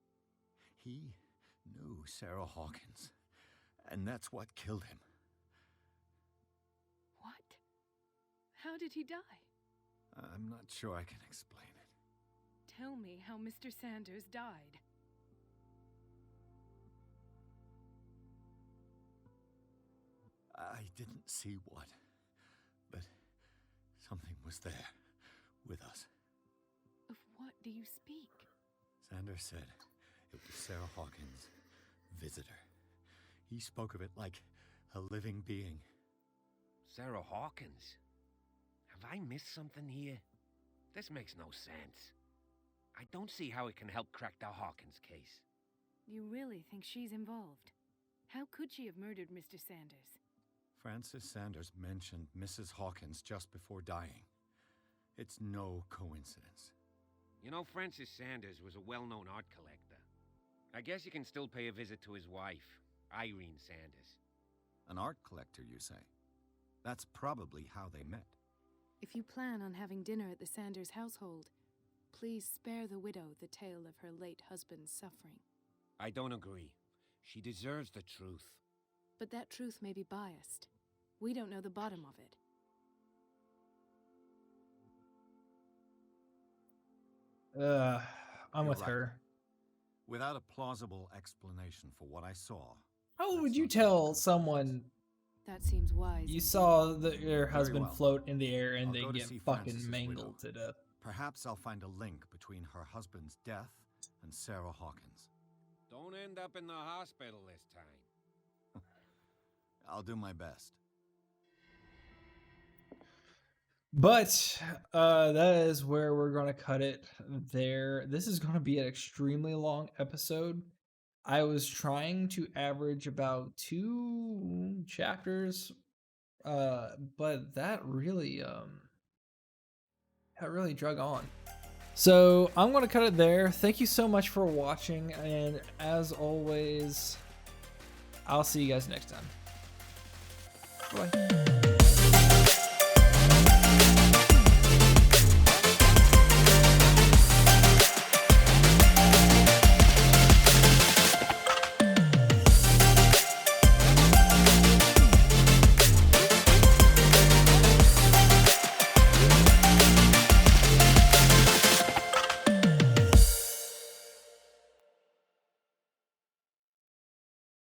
He knew Sarah Hawkins. And that's what killed him. What? How did he die? I'm not sure I can explain it. Tell me how Mr. Sanders died. I didn't see what, but something was there with us. Of what do you speak? Sanders said it was Sarah Hawkins' visitor. He spoke of it like a living being. Sarah Hawkins? Have I missed something here? This makes no sense. I don't see how it can help crack the Hawkins case. You really think she's involved? How could she have murdered Mr. Sanders? Francis Sanders mentioned Mrs. Hawkins just before dying. It's no coincidence. You know, Francis Sanders was a well-known art collector. I guess you can still pay a visit to his wife, Irene Sanders. An art collector, you say? That's probably how they met. If you plan on having dinner at the Sanders household, please spare the widow the tale of her late husband's suffering. I don't agree. She deserves the truth. But that truth may be biased. We don't know the bottom of it. I'm You're with right. her. Without a plausible explanation for what I saw. How would you tell someone That seems wise. you saw your husband well. float in the air and I'll they go to get see fucking Francis's mangled widow. to death? Perhaps I'll find a link between her husband's death and Sarah Hawkins. Don't end up in the hospital this time. I'll do my best. But that is where we're going to cut it there. This is going to be an extremely long episode. I was trying to average about 2 chapters, but that really drug on. So I'm going to cut it there. Thank you so much for watching, and as always, I'll see you guys next time. Bye.